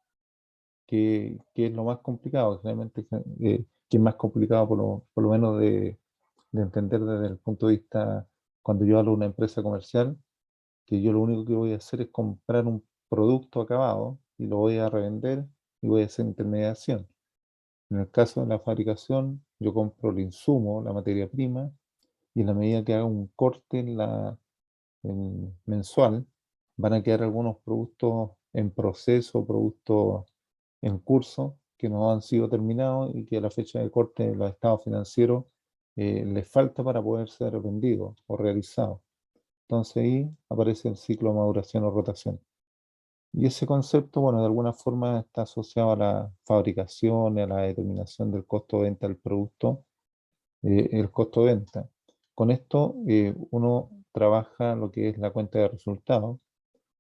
que es lo más complicado, realmente, que es más complicado por lo menos de entender desde el punto de vista, cuando yo hablo de una empresa comercial, que yo lo único que voy a hacer es comprar un producto acabado y lo voy a revender y voy a hacer intermediación. En el caso de la fabricación, yo compro el insumo, la materia prima, y en la medida que haga un corte mensual, van a quedar algunos productos en proceso, productos en curso, que no han sido terminados y que a la fecha de corte de los estados financieros les falta para poder ser vendidos o realizados. Entonces ahí aparece el ciclo de maduración o rotación. Y ese concepto, bueno, de alguna forma está asociado a la fabricación y a la determinación del costo de venta del producto, el costo de venta. Con esto uno trabaja lo que es la cuenta de resultados,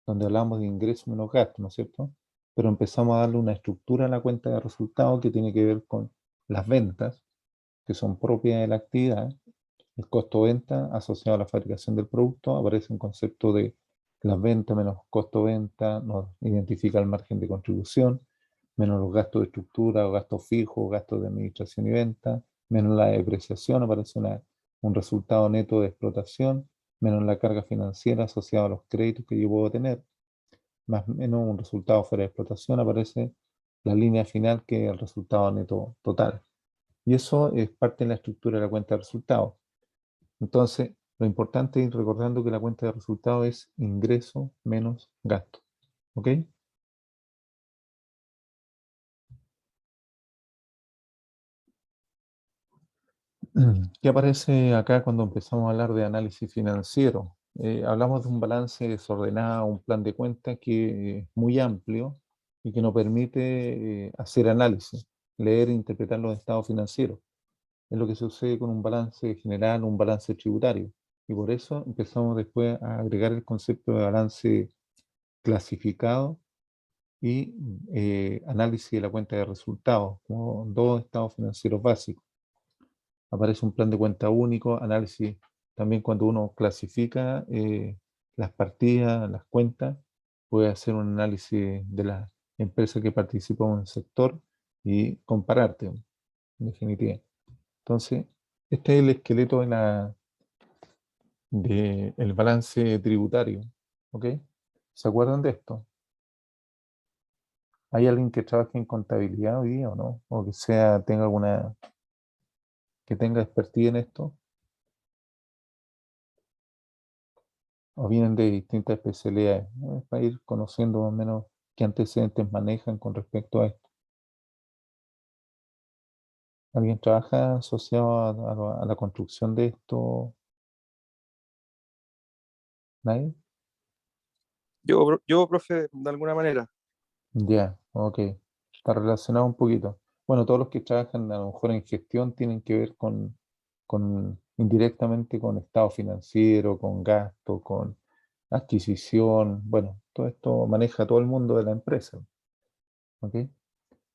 donde hablamos de ingresos menos gastos, ¿no es cierto? Pero empezamos a darle una estructura a la cuenta de resultados que tiene que ver con las ventas, que son propias de la actividad, el costo de venta asociado a la fabricación del producto, aparece un concepto de las ventas menos costo de venta, nos identifica el margen de contribución, menos los gastos de estructura o gastos fijos, gastos de administración y venta, menos la depreciación, aparece un resultado neto de explotación, menos la carga financiera asociada a los créditos que yo puedo tener, más o menos un resultado fuera de explotación, aparece la línea final que es el resultado neto total. Y eso es parte de la estructura de la cuenta de resultados. Entonces, lo importante es ir recordando que la cuenta de resultados es ingreso menos gasto. ¿Ok? ¿Qué aparece acá cuando empezamos a hablar de análisis financiero? Hablamos de un balance desordenado, un plan de cuentas que es muy amplio y que nos permite hacer análisis, leer e interpretar los estados financieros. Es lo que sucede con un balance general, un balance tributario. Y por eso empezamos después a agregar el concepto de balance clasificado y análisis de la cuenta de resultados, como dos estados financieros básicos. aparece un plan de cuenta único, análisis, también cuando uno clasifica las partidas, las cuentas, puede hacer un análisis de las empresas que participan en un sector y compararte, en definitiva. Entonces, este es el esqueleto del balance tributario, ¿ok? ¿Se acuerdan de esto? ¿Hay alguien que trabaje en contabilidad hoy día o no? O que que tenga expertise en esto, o vienen de distintas especialidades, ¿no? Para ir conociendo más o menos qué antecedentes manejan con respecto a esto. ¿Alguien trabaja asociado a la construcción de esto? ¿Nadie? Yo, profe, de alguna manera. Ya, ok. Está relacionado un poquito. Bueno, todos los que trabajan a lo mejor en gestión tienen que ver con indirectamente con estado financiero, con gasto, con adquisición. Bueno, todo esto maneja todo el mundo de la empresa. ¿Ok?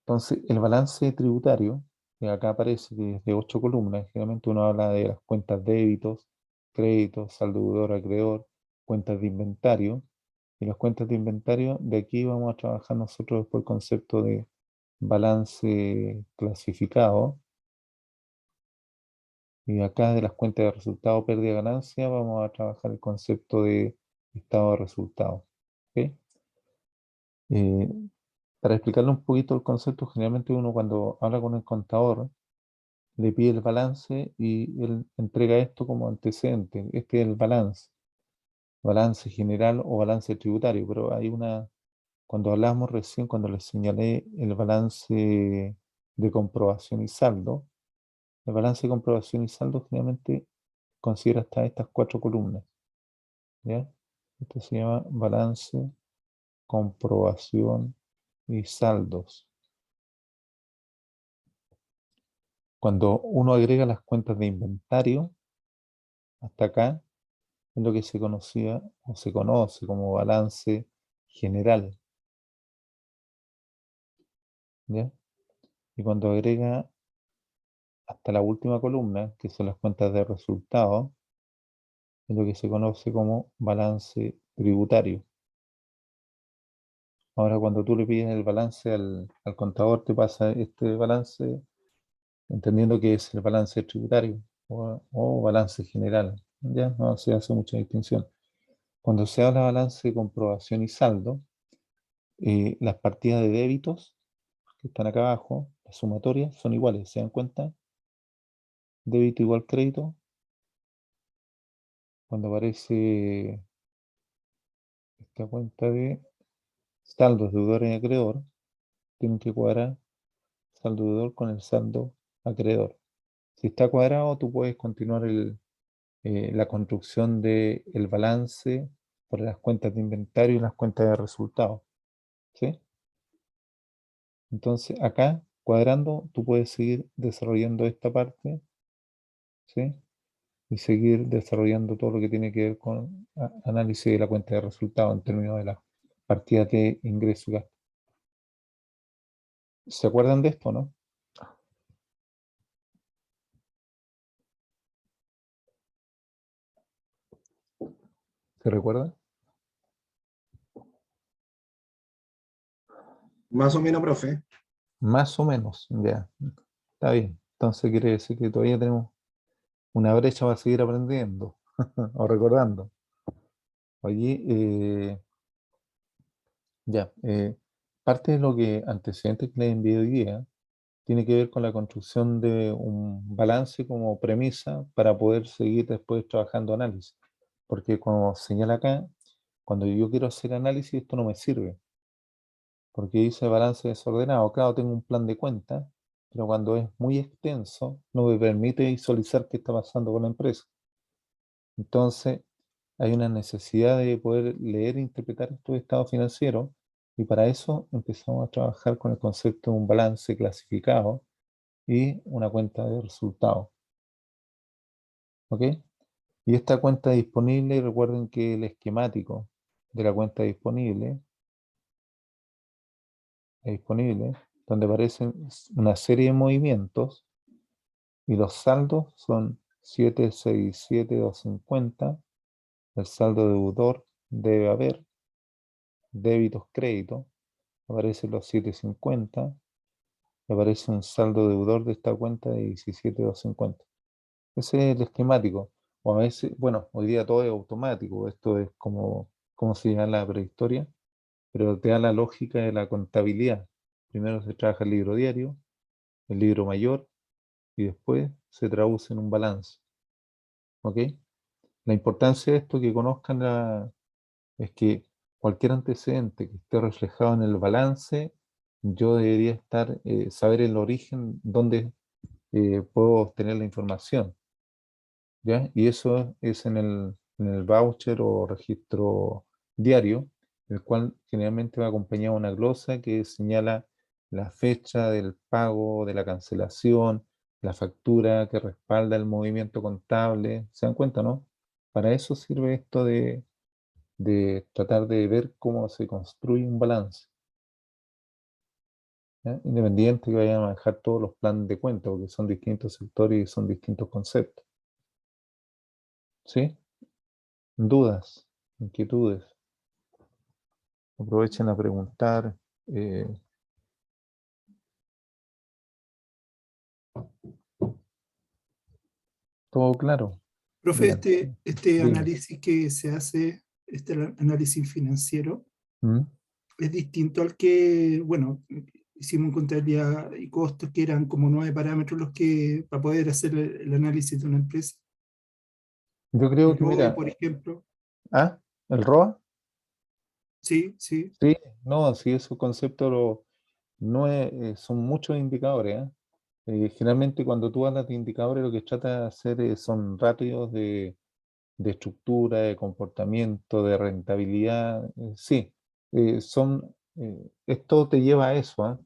Entonces, el balance tributario, que acá aparece que es de 8 columnas, generalmente uno habla de las cuentas débitos, créditos, saldo deudor, acreedor, cuentas de inventario. Y las cuentas de inventario, de aquí vamos a trabajar nosotros después el concepto de balance clasificado. Y acá de las cuentas de resultado, pérdida, ganancia, vamos a trabajar el concepto de estado de resultado. ¿Ok? Eh, para explicarle un poquito el concepto, generalmente uno cuando habla con el contador, le pide el balance y él entrega esto como antecedente. Este es el balance general o balance tributario, pero hay cuando hablamos recién, cuando les señalé el balance de comprobación y saldo, el balance de comprobación y saldo generalmente considera hasta estas 4 columnas, ¿ya? Esto se llama balance, comprobación y saldos. Cuando uno agrega las cuentas de inventario, hasta acá, es lo que se conocía o se conoce como balance general, ¿ya? Y cuando agrega hasta la última columna, que son las cuentas de resultados, es lo que se conoce como balance tributario. Ahora, cuando tú le pides el balance al contador, te pasa este balance, entendiendo que es el balance tributario o balance general. Ya no se hace mucha distinción. Cuando se habla de balance de comprobación y saldo, las partidas de débitos que están acá abajo, las sumatorias, son iguales. ¿Se dan cuenta? Débito igual crédito. Cuando aparece esta cuenta de saldos deudor y acreedor, tienen que cuadrar saldo deudor con el saldo acreedor. Si está cuadrado, tú puedes continuar la construcción del balance por las cuentas de inventario y las cuentas de resultados. ¿Sí? Entonces, acá, cuadrando, tú puedes seguir desarrollando esta parte, ¿sí? Y seguir desarrollando todo lo que tiene que ver con análisis de la cuenta de resultados en términos de las partidas de ingreso y gasto. ¿Se acuerdan de esto, no? ¿Se recuerdan? Más o menos, profe. Más o menos, ya. Está bien. Entonces quiere decir que todavía tenemos una brecha para seguir aprendiendo o recordando. Oye, ya, parte de lo que antecedentes que les envié hoy día tiene que ver con la construcción de un balance como premisa para poder seguir después trabajando análisis. Porque como señala acá, cuando yo quiero hacer análisis, esto no me sirve. Porque dice balance desordenado. Claro, tengo un plan de cuenta, pero cuando es muy extenso, no me permite visualizar qué está pasando con la empresa. Entonces, hay una necesidad de poder leer e interpretar estos estados financieros y para eso empezamos a trabajar con el concepto de un balance clasificado y una cuenta de resultados. ¿Ok? Y esta cuenta disponible, recuerden que el esquemático de la cuenta disponible, donde aparecen una serie de movimientos Y los saldos son 767,250. El saldo deudor debe haber, débitos, créditos, aparecen los 750, y aparece un saldo deudor de esta cuenta de 17,250. Ese es el esquemático. O a veces, bueno, hoy día todo es automático, esto es como se llama en la prehistoria, pero te da la lógica de la contabilidad. Primero se trabaja el libro diario, el libro mayor, y después se traduce en un balance. ¿Ok? La importancia de esto que conozcan es que cualquier antecedente que esté reflejado en el balance, yo debería saber el origen, dónde puedo obtener la información. ¿Ya? Y eso es en el voucher o registro diario, el cual generalmente va acompañado de una glosa que señala la fecha del pago, de la cancelación, la factura que respalda el movimiento contable. ¿Se dan cuenta, no? Para eso sirve esto de tratar de ver cómo se construye un balance, ¿ya? Independiente que vayan a manejar todos los planes de cuenta, porque son distintos sectores y son distintos conceptos. ¿Sí? ¿Dudas? ¿Inquietudes? Aprovechen a preguntar. eh, ¿Todo claro? Profe, Bien. este Dime. análisis que se hace, este análisis financiero, ¿Mm? es distinto al que, bueno, hicimos en contabilidad y costos, que eran como 9 parámetros los que, para poder hacer el análisis de una empresa. Yo creo El que, ROE, mira, por ejemplo. el ROA, Sí, sí. sí, no, sí, esos conceptos no son muchos indicadores, ¿eh? Generalmente cuando tú hablas de indicadores, lo que trata de hacer son ratios de estructura, de comportamiento, de rentabilidad. Sí, esto te lleva a eso, ¿ah?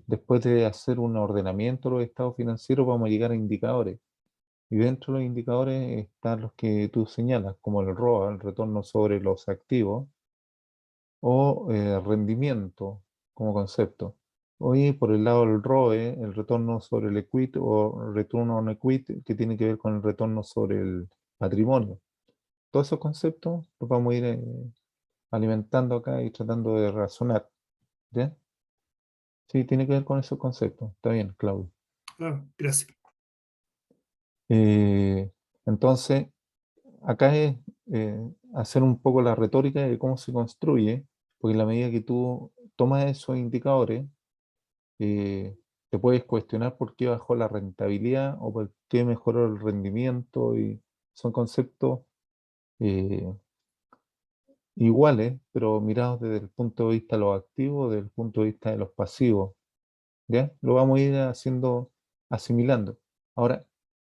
Después de hacer un ordenamiento de los estados financieros, vamos a llegar a indicadores. Y dentro de los indicadores están los que tú señalas, como el ROA, el retorno sobre los activos, o rendimiento como concepto. Hoy, por el lado del ROE, el retorno sobre el equity o return on equity, que tiene que ver con el retorno sobre el patrimonio. Todos esos conceptos los vamos a ir alimentando acá y tratando de razonar. ¿Ya? Sí, tiene que ver con esos conceptos. Está bien, Claudio. Ah, gracias. Eh, entonces, acá es hacer un poco la retórica de cómo se construye, porque en la medida que tú tomas esos indicadores, eh, te puedes cuestionar por qué bajó la rentabilidad o por qué mejoró el rendimiento, y son conceptos eh, iguales, pero mirados desde el punto de vista de los activos, desde el punto de vista de los pasivos. ¿Ya? Lo vamos a ir haciendo, asimilando. Ahora,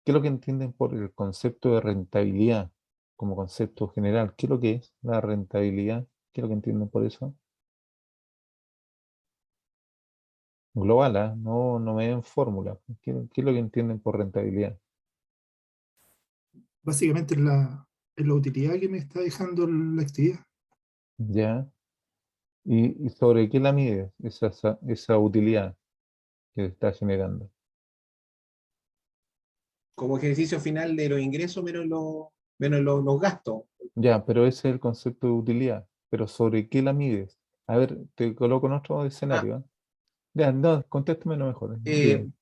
¿qué es lo que entienden por el concepto de rentabilidad como concepto general? ¿Qué es lo que es la rentabilidad? ¿Qué es lo que entienden por eso? Global, ¿ah? No, no me den fórmula. ¿Qué es lo que entienden por rentabilidad? Básicamente es la utilidad que me está dejando la actividad. ¿Ya? ¿Y sobre qué la mides esa utilidad que está generando? Como ejercicio final de los ingresos menos los gastos. Ya, pero ese es el concepto de utilidad. Pero ¿sobre qué la mides? A ver, te coloco en otro Ah, escenario, ¿ah? Ya, no, contéstame lo mejor. eh, Dime.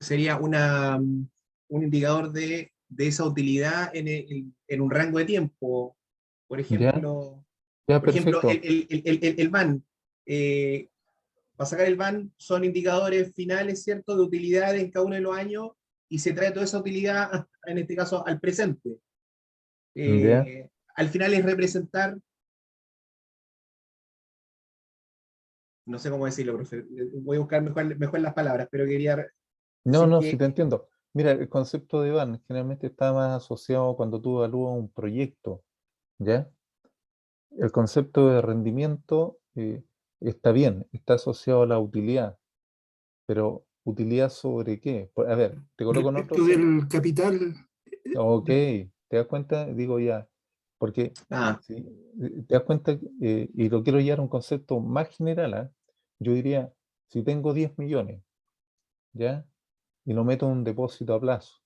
sería un indicador de esa utilidad en un rango de tiempo. Por Ya, ejemplo, ya, por ejemplo, perfecto. el BAN. Para sacar el BAN son indicadores finales, ¿cierto?, de utilidad en cada uno de los años y se trae toda esa utilidad, en este caso, al presente. Ya. Al final es representar, no sé cómo decirlo, profe, voy a buscar mejor las palabras, pero quería No, decir no, sí que, te entiendo. Mira, el concepto de van generalmente está más asociado cuando tú evalúas un proyecto, ¿ya? El concepto de rendimiento está bien, está asociado a la utilidad, pero ¿utilidad sobre qué? A ver, te coloco en otro Respecto escenario. del capital, Ok, de- ¿te das cuenta? Digo ya, porque ah, si te das cuenta, y lo quiero llevar a un concepto más general, ¿ah? Yo diría, si tengo 10 millones, ¿ya? Y lo meto en un depósito a plazo,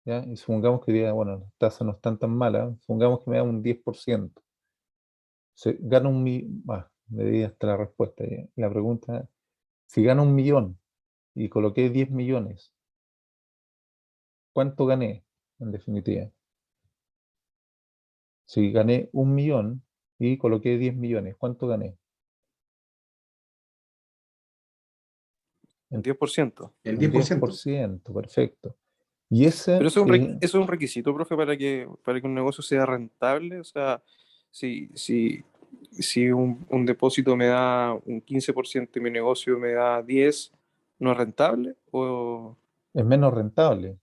¿ya? Y supongamos que diga, bueno, las tasas no están tan malas, supongamos que me da un 10%. Gano un millón, me di hasta la respuesta. ¿Ya? La pregunta, si gano 1 millón y coloqué 10 millones, ¿cuánto gané en definitiva? Si gané 1 millón y coloqué 10 millones, ¿cuánto gané? El 10%. El Un 10%. 10%, perfecto. Y ese, Pero eso es un requisito, profe, para que un negocio sea rentable. O sea, si un depósito me da un 15% y mi negocio me da 10%, ¿no es rentable? ¿O es menos rentable,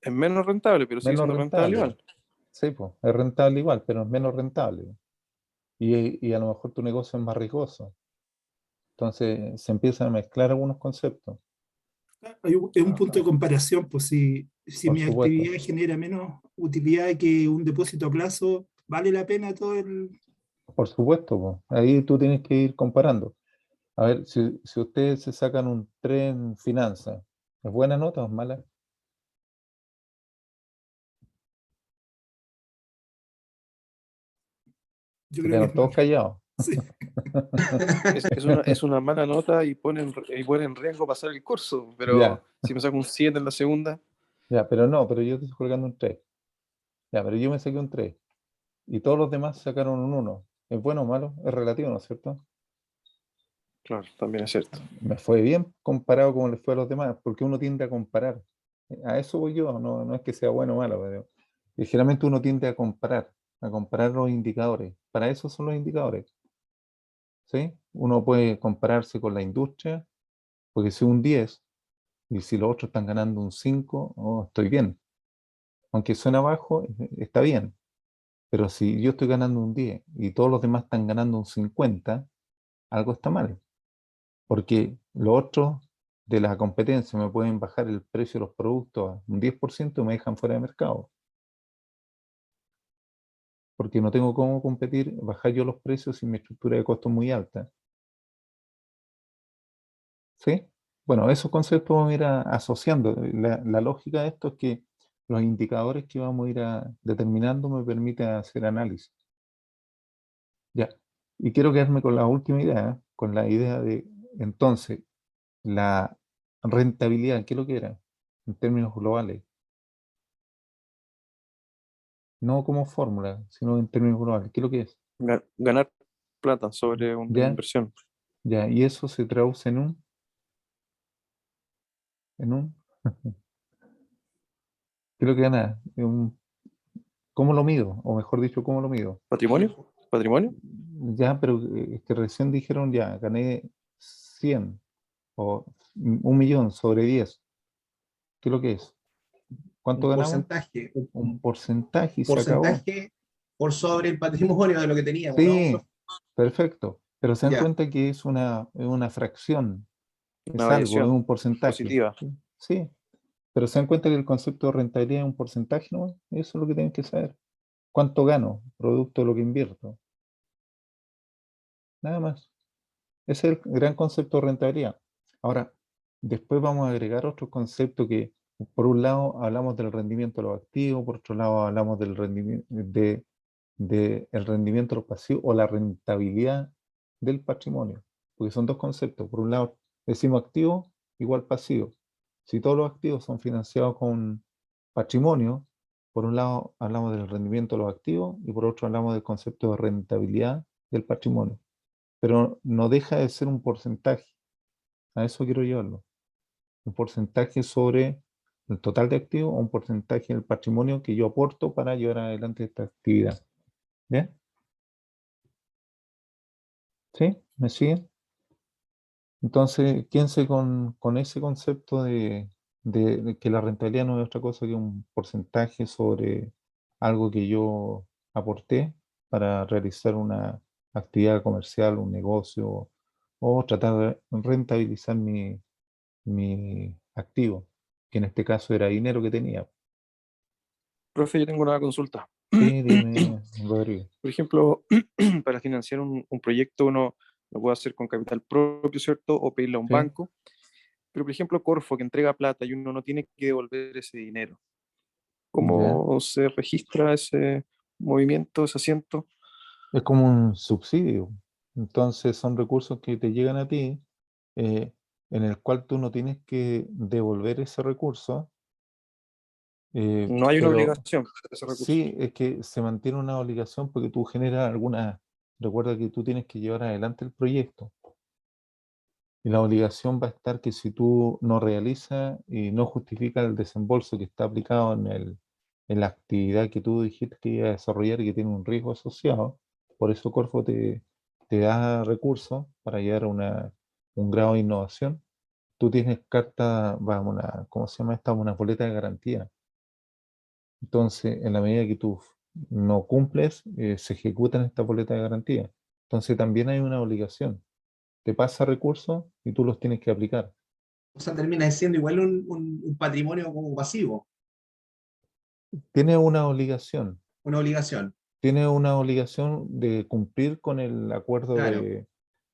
es menos rentable, pero sigue menos siendo rentable rentable. igual? Sí, pues, es rentable igual, pero es menos rentable. Y a lo mejor tu negocio es más riesgoso. Entonces se empiezan a mezclar algunos conceptos, Es un punto de comparación, pues si por mi supuesto. actividad genera menos utilidad que un depósito a plazo, ¿vale la pena todo el...? Por supuesto, po. Ahí tú tienes que ir comparando. A ver, si ustedes se sacan un 3 en finanzas, ¿es buena nota o es mala? Yo Se creo que quedaron es todos malo. callados. Sí. Es una mala nota y pone en riesgo pasar el curso. Ya, Pero si me saco un 7 en la segunda, ya, pero no, pero yo te estoy colocando un 3. Ya, pero yo me saqué un 3 y todos los demás sacaron un 1. ¿Es bueno o malo? Es relativo, ¿no es cierto? claro, también es cierto. Me fue bien comparado con les fue a los demás, porque uno tiende a comparar. A eso voy yo, no es que sea bueno o malo, pero generalmente uno tiende a comparar los indicadores. Para eso son los indicadores, ¿sí? Uno puede compararse con la industria, porque si un 10 y si los otros están ganando un 5, oh, estoy bien. Aunque suena bajo, está bien. Pero si yo estoy ganando un 10 y todos los demás están ganando un 50, algo está mal. Porque los otros de la competencia me pueden bajar el precio de los productos a un 10% y me dejan fuera de mercado. Porque no tengo cómo competir, bajar yo los precios si mi estructura de costos es muy alta. ¿Sí? Bueno, esos conceptos vamos a ir asociando. La lógica de esto es que los indicadores que vamos a ir determinando me permiten hacer análisis. Ya. Y quiero quedarme con la última idea, con la idea de, entonces, la rentabilidad, ¿qué es lo que era? En términos globales. No como fórmula, sino en términos globales. ¿Qué es lo que es? Ganar plata sobre una ¿Ya? inversión. ¿Ya? Y eso se traduce en un, ¿qué es lo que gana? ¿Cómo lo mido? O mejor dicho, ¿cómo lo mido? ¿Patrimonio? ¿Patrimonio? Ya, pero es que recién dijeron ya, gané 100 o 1 millón sobre 10. ¿Qué es lo que es? ¿Cuánto Un ganamos? porcentaje, Un porcentaje y se acabó. porcentaje por sobre el patrimonio de lo que teníamos, ¿no? Sí, perfecto. Pero se dan Ya, cuenta que es una fracción, Una es algo, es variación un porcentaje. positiva. Sí, pero se dan cuenta que el concepto de rentabilidad es un porcentaje, ¿no? Eso es lo que tienen que saber. ¿Cuánto gano producto de lo que invierto? Nada más. Ese es el gran concepto de rentabilidad. Ahora, después vamos a agregar otro concepto que, por un lado, hablamos del rendimiento de los activos, por otro lado, hablamos del rendimiento el rendimiento de los pasivos o la rentabilidad del patrimonio, porque son dos conceptos. Por un lado, decimos activo igual pasivo. Si todos los activos son financiados con patrimonio, por un lado hablamos del rendimiento de los activos y por otro hablamos del concepto de rentabilidad del patrimonio. Pero no deja de ser un porcentaje. A eso quiero llevarlo. Un porcentaje sobre el total de activos o un porcentaje del patrimonio que yo aporto para llevar adelante esta actividad. ¿Bien? ¿Sí? ¿Me siguen? Entonces, quédense con ese concepto de que la rentabilidad no es otra cosa que un porcentaje sobre algo que yo aporté para realizar una actividad comercial, un negocio, o tratar de rentabilizar mi activo, que en este caso era dinero que tenía. Profe, yo tengo una consulta. Sí, dime, Rodrigo. Por ejemplo, para financiar un proyecto uno lo puede hacer con capital propio, ¿cierto? O pedirle a un Sí, banco. Pero, por ejemplo, Corfo, que entrega plata y uno no tiene que devolver ese dinero. Ya. ¿Cómo se registra ese movimiento, ese asiento? Es como un subsidio. Entonces son recursos que te llegan a ti, eh, en el cual tú no tienes que devolver ese recurso, No hay una pero obligación de ese recurso. sí es que se mantiene una obligación porque tú generas alguna, recuerda que tú tienes que llevar adelante el proyecto. Y la obligación va a estar que si tú no realizas y no justificas el desembolso que está aplicado en la actividad que tú dijiste que iba a desarrollar y que tiene un riesgo asociado, por eso Corfo te da recursos para llegar a un grado de innovación. Tú tienes carta, vamos, ¿cómo se llama esta? Una boleta de garantía. Entonces, en la medida que tú no cumples, se ejecutan esta boleta de garantía. Entonces, también hay una obligación. Te pasa recursos y tú los tienes que aplicar. O sea, termina siendo igual un patrimonio como pasivo, Tienes una obligación. una obligación. Tienes una obligación de cumplir con el acuerdo Claro.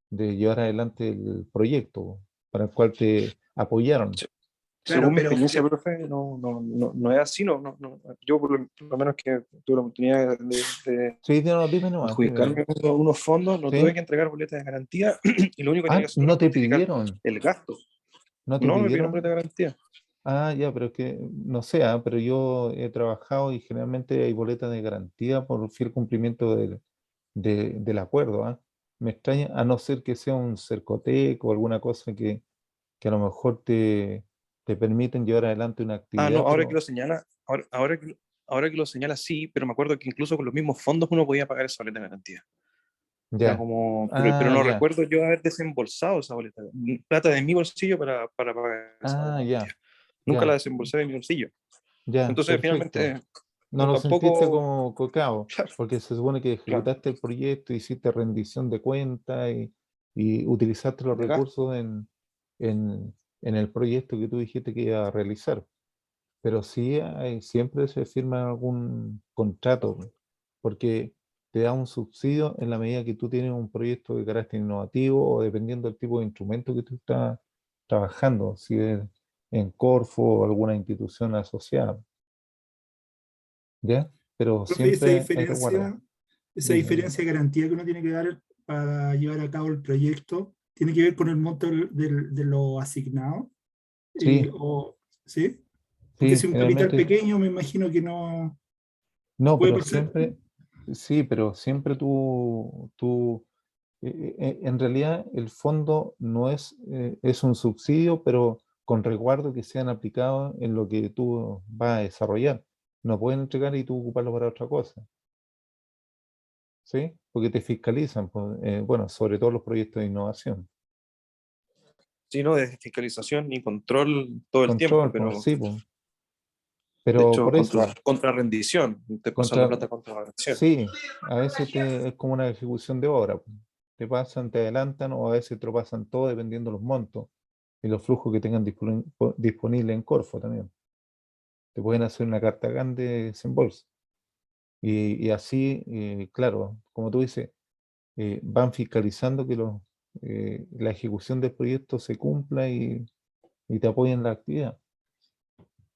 de llevar adelante el proyecto para el cual te apoyaron. Sí. Claro, Según mi pero experiencia, profe, no es así, yo por lo menos que tuve la oportunidad de Sí, no, dime nomás, dime. adjudicarme unos fondos, no tuve ¿Sí? que entregar boletas de garantía y lo único que tenía Ah, que hacer no era te justificar pidieron, el gasto. no te No, me pidieron pidieron. boleta de garantía. Ah, ya, pero es que no sé, pero yo he trabajado y generalmente hay boletas de garantía por fiel cumplimiento del acuerdo, ¿ah? Me extraña, a no ser que sea un cercotec o alguna cosa que a lo mejor te permiten llevar adelante una Ah, no, actividad, ahora que pero lo señala, ahora que lo señala, sí, pero me acuerdo que incluso con los mismos fondos uno podía pagar esa boleta de garantía. Era ya. como, pero Ah, no ya, recuerdo yo haber desembolsado esa boleta, plata de mi bolsillo para pagar esa boleta ah, de garantía. ya, Nunca la ya, desembolsé de mi bolsillo. ya, Entonces, perfecto. finalmente, No lo sentiste tampoco, como cocao, claro, porque se supone que claro, ejecutaste el proyecto, hiciste rendición de cuentas y utilizaste los de gasto. recursos en el proyecto que tú dijiste que iba a realizar. Pero sí siempre se firma algún contrato, porque te da un subsidio en la medida que tú tienes un proyecto de carácter innovativo o dependiendo del tipo de instrumento que tú estás trabajando, si es en Corfo o alguna institución asociada, ¿ya? Pero Profe, siempre hay resguardo. esa Dime, dime. diferencia de garantía que uno tiene que dar para llevar a cabo el proyecto, ¿tiene que ver con el monto de lo asignado? Sí, ¿Sí? Porque sí, si un capital generalmente, pequeño, me imagino que no no, puede pero pasar. siempre, sí, pero siempre en realidad el fondo no es, es un subsidio, pero con resguardo que sean aplicados en lo que tú vas a desarrollar. No pueden entregar y tú ocuparlo para otra cosa, ¿sí? Porque te fiscalizan, pues, bueno, sobre todo los proyectos de innovación. Sino de fiscalización y control todo el tiempo, Control, pues pero sí, pues. de Pero hecho por eso, contra rendición, te pasan la contra, plata contra la acción. sí, a veces es como una ejecución de obra, pues. Te pasan, te adelantan o a veces te lo pasan todo dependiendo de los montos y los flujos que tengan disponible en Corfo también. Te pueden hacer una carta grande de desembolso. Y así, claro, como tú dices, van fiscalizando que la ejecución del proyecto se cumpla y te apoyen en la actividad.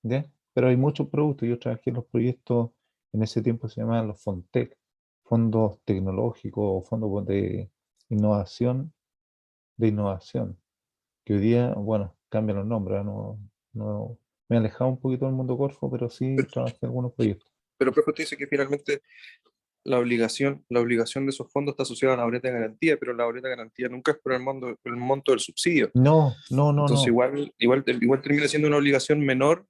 ¿Ya? Pero hay muchos productos. Yo trabajé en los proyectos, en ese tiempo se llamaban los Fontec, fondos tecnológicos o fondos de innovación, que hoy día, bueno, cambian los nombres. ¿Eh? No, me he alejado un poquito del mundo Corfo, pero sí Pero, trabajé en algunos proyectos. pero profe, usted dice que finalmente la obligación de esos fondos está asociada a la boleta de garantía, pero la boleta de garantía nunca es por el monto del subsidio. No, no, no, Entonces no. igual termina siendo una obligación menor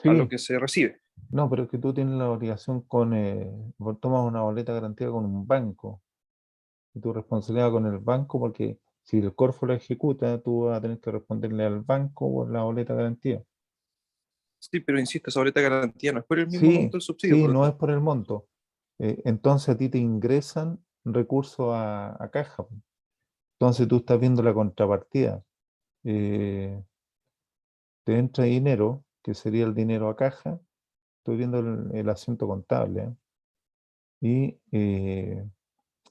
a lo Sí, que se recibe. no, pero es que tú tienes la obligación vos tomas una boleta garantía con un banco y tu responsabilidad con el banco porque si el Corfo la ejecuta, tú vas a tener que responderle al banco por la boleta garantía. Sí, pero insisto, esa boleta de garantía no es por el mismo monto Sí, del subsidio, sí, por lo no es tanto. por el monto. Entonces a ti te ingresan recursos a caja. Entonces tú estás viendo la contrapartida. Eh, te entra dinero, que sería el dinero a caja. Estoy viendo el asiento contable. ¿Eh? Y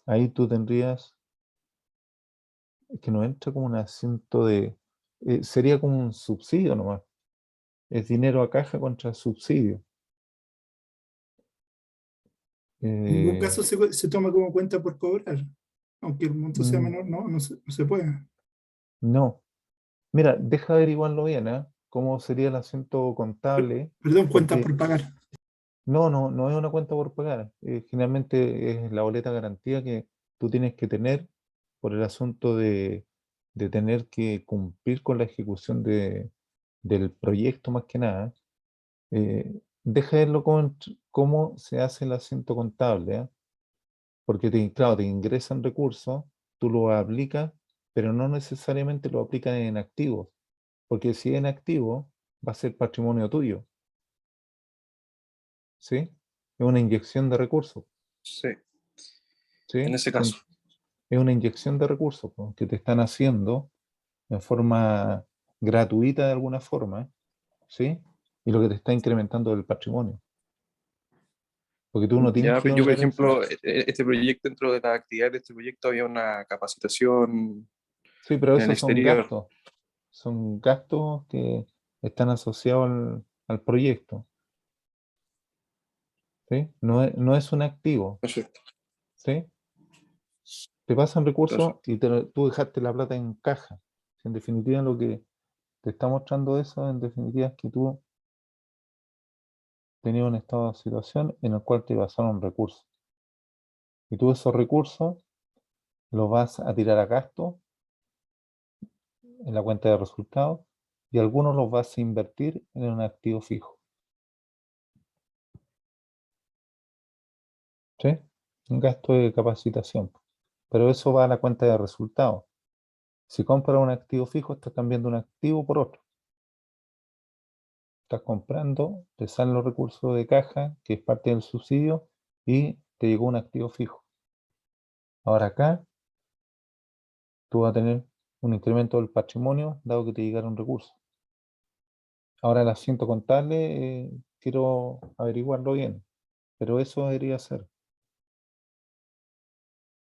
ahí tú tendrías, es que no entra como un asiento sería como un subsidio nomás. Es dinero a caja contra subsidio. En ningún Eh, caso se toma como cuenta por cobrar, aunque el monto sea mm, menor, no se puede. no. Mira, deja averiguarlo bien, ¿eh? ¿Cómo sería el asunto contable? Perdón, cuentas Porque por pagar. no es una cuenta por pagar. Generalmente es la boleta de garantía que tú tienes que tener por el asunto de tener que cumplir con la ejecución del proyecto más que nada. Deja verlo cómo se hace el asunto contable, ¿eh? Porque claro, te ingresan recursos, tú los aplicas, pero no necesariamente lo aplicas en activos, porque si es en activo, va a ser patrimonio tuyo, ¿sí? Es una inyección de recursos, Sí, ¿sí? en ese caso. Es una inyección de recursos pues, que te están haciendo en forma gratuita de alguna forma, ¿sí? Y lo que te está incrementando el patrimonio, porque tú no tienes Ya, que pero yo, por devolver eso. ejemplo, este proyecto, dentro de la actividad de este proyecto había una capacitación Sí, pero en el esos exterior. son gastos que están asociados al proyecto, ¿sí? No es un activo, Perfecto, ¿sí? Te pasan recursos perfecto. y tú dejaste la plata en caja. En definitiva, lo que te está mostrando eso, en definitiva, es que tú tenías un estado de situación en el cual te pasaron recursos. Y tú esos recursos los vas a tirar a gasto en la cuenta de resultados y algunos los vas a invertir en un activo fijo, ¿sí? Un gasto de capacitación. Pero eso va a la cuenta de resultados. Si compras un activo fijo, estás cambiando un activo por otro. Estás comprando, te salen los recursos de caja, que es parte del subsidio, y te llegó un activo fijo. Ahora acá, tú vas a tener un incremento del patrimonio, dado que te llegaron recursos. Ahora el asiento contable, quiero averiguarlo bien, pero eso debería ser.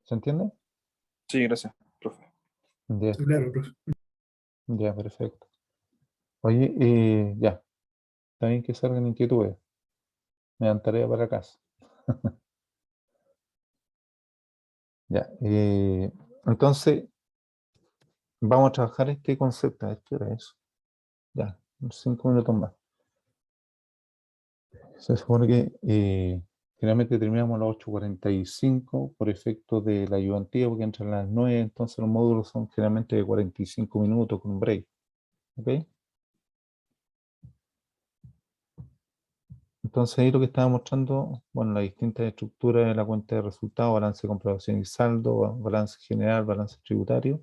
¿Se entiende? Sí, gracias, profe. Ya, Claro, profe. ya, perfecto. Oye, ya, también que salgan inquietudes. Me dan tarea para casa. Ya, entonces, vamos a trabajar este concepto. A ver, ¿qué hora es? Ya, unos 5 minutos más. Se supone que generalmente terminamos a las 8:45 por efecto de la ayudantía, porque entran a las 9, entonces los módulos son generalmente de 45 minutos con un break. ¿Ok? Entonces ahí lo que estaba mostrando, bueno, las distintas estructuras de la cuenta de resultados, balance de comprobación y saldo, balance general, balance tributario,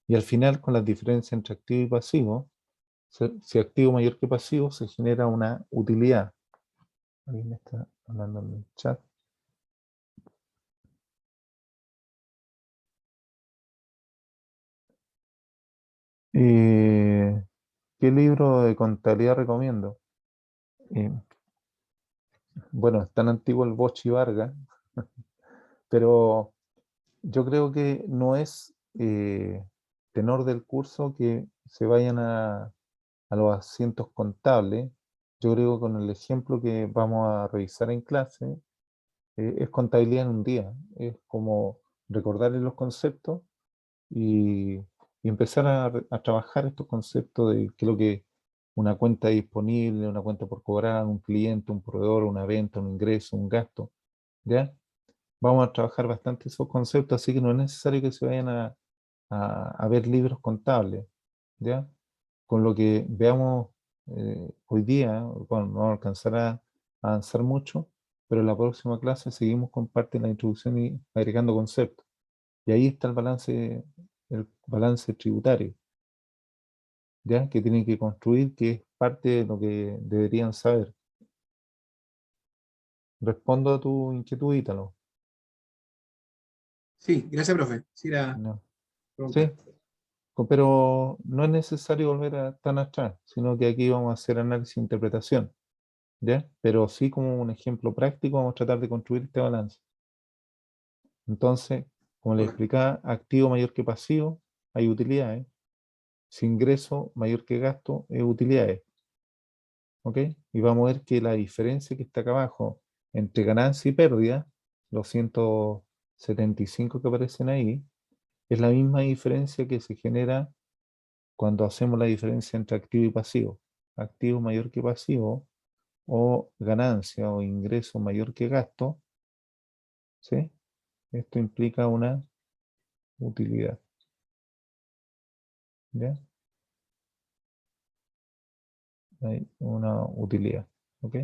y al final con las diferencias entre activo y pasivo, si activo mayor que pasivo, se genera una utilidad. Alguien me está hablando en el chat. ¿Qué libro de contabilidad recomiendo? Eh, bueno, es tan antiguo el Bosch y Vargas, pero yo creo que no es tenor del curso que se vayan a los asientos contables. Yo creo que con el ejemplo que vamos a revisar en clase, es contabilidad en un día. Es como recordarles los conceptos y, y empezar a trabajar estos conceptos de qué es lo que una cuenta disponible, una cuenta por cobrar, un cliente, un proveedor, una venta, un ingreso, un gasto, ¿ya? Vamos a trabajar bastante esos conceptos, así que no es necesario que se vayan a ver libros contables, ¿ya? Con lo que veamos hoy día, bueno, no alcanzará a avanzar mucho, pero en la próxima clase seguimos con parte de la introducción y agregando conceptos. Y ahí está el balance tributario, ¿ya? Que tienen que construir, que es parte de lo que deberían saber. Respondo a tu inquietud, Ítalo. Sí, gracias, profe. Sí, la No. Sí, pregunta. pero no es necesario volver tan atrás, sino que aquí vamos a hacer análisis e interpretación, ¿ya? Pero sí como un ejemplo práctico vamos a tratar de construir este balance. Entonces, como les Ok. explicaba, activo mayor que pasivo, hay utilidades. si ingreso mayor que gasto es utilidades. ¿Ok? Y vamos a ver que la diferencia que está acá abajo entre ganancia y pérdida, los 175 que aparecen ahí, es la misma diferencia que se genera cuando hacemos la diferencia entre activo y pasivo. Activo mayor que pasivo, o ganancia o ingreso mayor que gasto, ¿sí? Esto implica una utilidad. ¿Ya? Hay una utilidad. ¿Ok?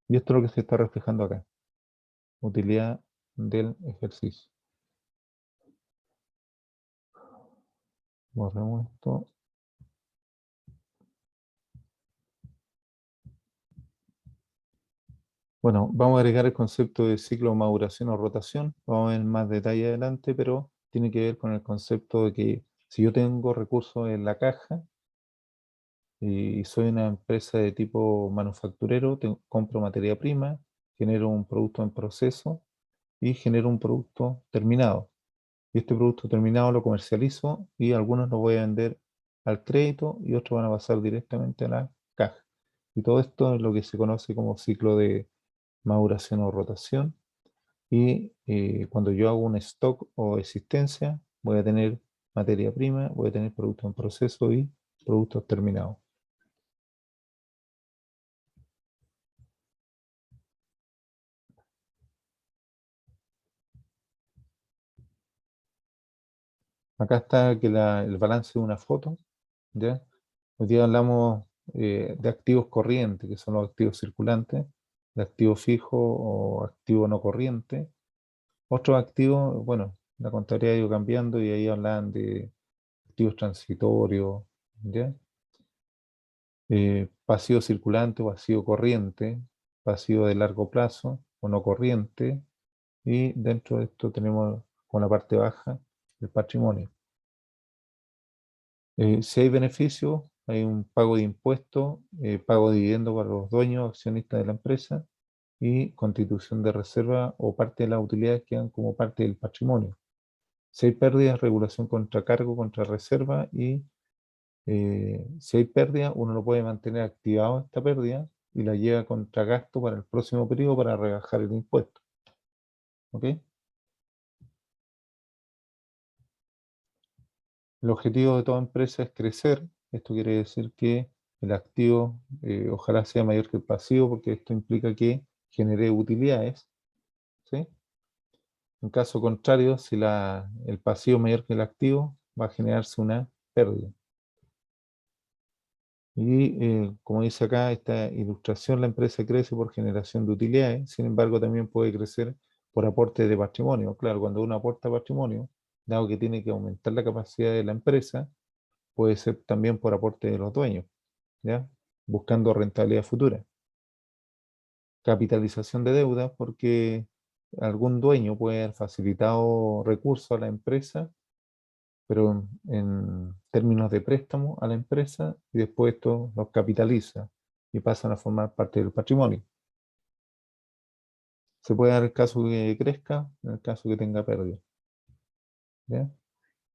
Y esto es lo que se está reflejando acá. Utilidad del ejercicio. Borremos esto. Bueno, vamos a agregar el concepto de ciclo de maduración o rotación. Vamos a ver en más detalle adelante, pero tiene que ver con el concepto de que si yo tengo recursos en la caja y soy una empresa de tipo manufacturero, compro materia prima, genero un producto en proceso y genero un producto terminado. Y este producto terminado lo comercializo y algunos lo voy a vender al crédito y otros van a pasar directamente a la caja. Y todo esto es lo que se conoce como ciclo de maduración o rotación. Y cuando yo hago un stock o existencia, voy a tener materia prima, voy a tener productos en proceso y productos terminados. Acá está que el balance de una foto, ¿ya? Hoy día hablamos de activos corrientes, que son los activos circulantes, de activo fijo o activo no corriente. Otros activos, bueno, la contabilidad ha ido cambiando y ahí hablan de activos transitorios, ¿ya? Pasivo circulante o pasivo corriente, pasivo de largo plazo o no corriente, y dentro de esto tenemos con la parte baja el patrimonio. Si hay beneficios, hay un pago de impuestos, pago de dividendo para los dueños, accionistas de la empresa y constitución de reserva o parte de las utilidades quedan como parte del patrimonio. Si hay pérdidas, regulación contra cargo, contra reserva y si hay pérdida, uno lo puede mantener activado esta pérdida y la lleva contra gasto para el próximo periodo para rebajar el impuesto. ¿Ok? El objetivo de toda empresa es crecer. Esto quiere decir que el activo ojalá sea mayor que el pasivo, porque esto implica que genere utilidades. ¿Sí? En caso contrario, si el pasivo es mayor que el activo, va a generarse una pérdida. Y como dice acá esta ilustración, la empresa crece por generación de utilidades, sin embargo también puede crecer por aporte de patrimonio. Claro, cuando uno aporta patrimonio, dado que tiene que aumentar la capacidad de la empresa, puede ser también por aporte de los dueños, ¿ya? Buscando rentabilidad futura. Capitalización de deuda, porque algún dueño puede haber facilitado recursos a la empresa, pero en términos de préstamo a la empresa, y después esto los capitaliza y pasan a formar parte del patrimonio. Se puede dar el caso que crezca, en el caso que tenga pérdida. ¿Ya?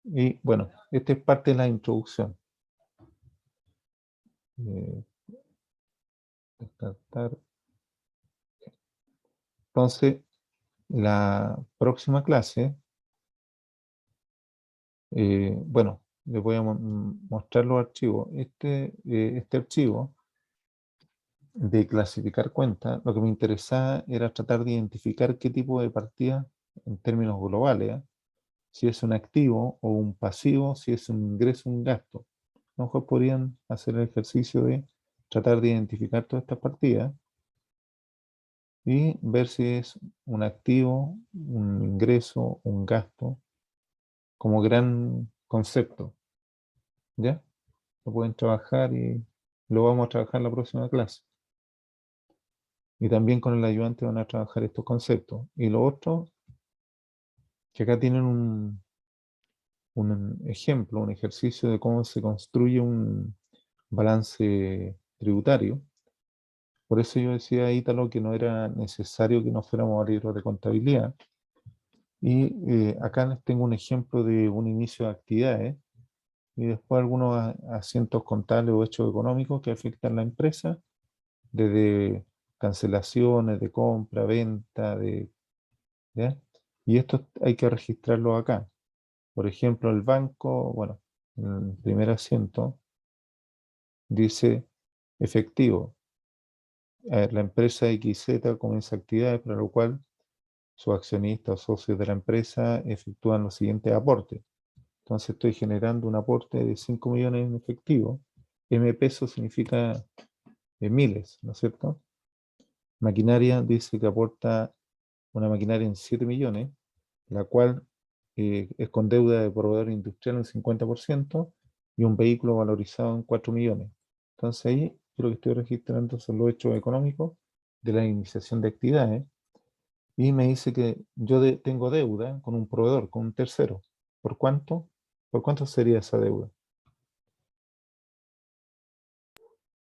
Y bueno, esta es parte de la introducción. Descartar. Entonces, la próxima clase, bueno, les voy a mostrar los archivos. Este archivo de clasificar cuentas, lo que me interesaba era tratar de identificar qué tipo de partida en términos globales, ¿eh? Si es un activo o un pasivo, si es un ingreso o un gasto. A lo mejor podrían hacer el ejercicio de tratar de identificar todas estas partidas y ver si es un activo, un ingreso, un gasto, como gran concepto. ¿Ya? Lo pueden trabajar y lo vamos a trabajar en la próxima clase. Y también con el ayudante van a trabajar estos conceptos. Y lo otro, que acá tienen un ejemplo, un ejercicio de cómo se construye un balance tributario. Por eso yo decía a Ítalo que no era necesario que nos fuéramos a libros de contabilidad. Y acá les tengo un ejemplo de un inicio de actividades y después algunos asientos contables o hechos económicos que afectan a la empresa, desde cancelaciones de compra, venta, ¿ya? Y esto hay que registrarlo acá. Por ejemplo, el banco, bueno, en el primer asiento dice efectivo. A ver, la empresa XZ comienza actividades para lo cual sus accionistas o socios de la empresa efectúan los siguientes aportes. Entonces estoy generando un aporte de 5 millones en efectivo. M pesos significa miles, ¿no es cierto? Maquinaria dice que aporta una maquinaria en 7 millones, la cual es con deuda de proveedor industrial en 50% y un vehículo valorizado en 4 millones. Entonces ahí yo lo que estoy registrando son los hechos económicos de la iniciación de actividades y me dice que yo tengo deuda con un proveedor, con un tercero. ¿Por cuánto? ¿Por cuánto sería esa deuda?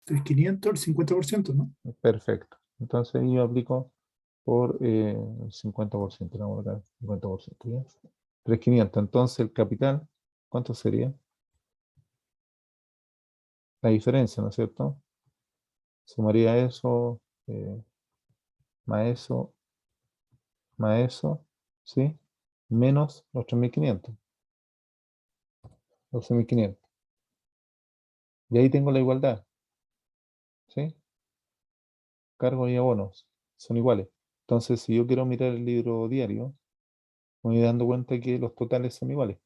3.500, el 50%, ¿no? Perfecto. Entonces ahí yo aplico por el 50%, vamos a colocar 50%, ¿ya? 3.500. Entonces el capital, ¿cuánto sería? La diferencia, ¿no es cierto? Sumaría eso, más eso, más eso, ¿sí? Menos los 3.500, 12.500. Y ahí tengo la igualdad, ¿sí? Cargos y abonos son iguales. Entonces, si yo quiero mirar el libro diario, me voy dando cuenta que los totales son iguales.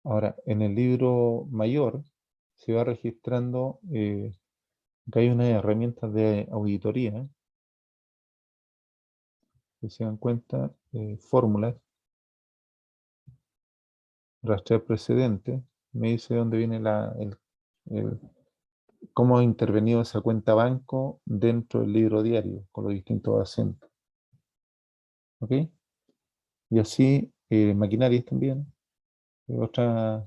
Ahora, en el libro mayor se va registrando que hay unas herramientas de auditoría, que se dan cuenta, fórmulas, rastrear precedentes, me dice dónde viene cómo ha intervenido esa cuenta banco dentro del libro diario, con los distintos acentos. ¿Ok? Y así, maquinarias también, otra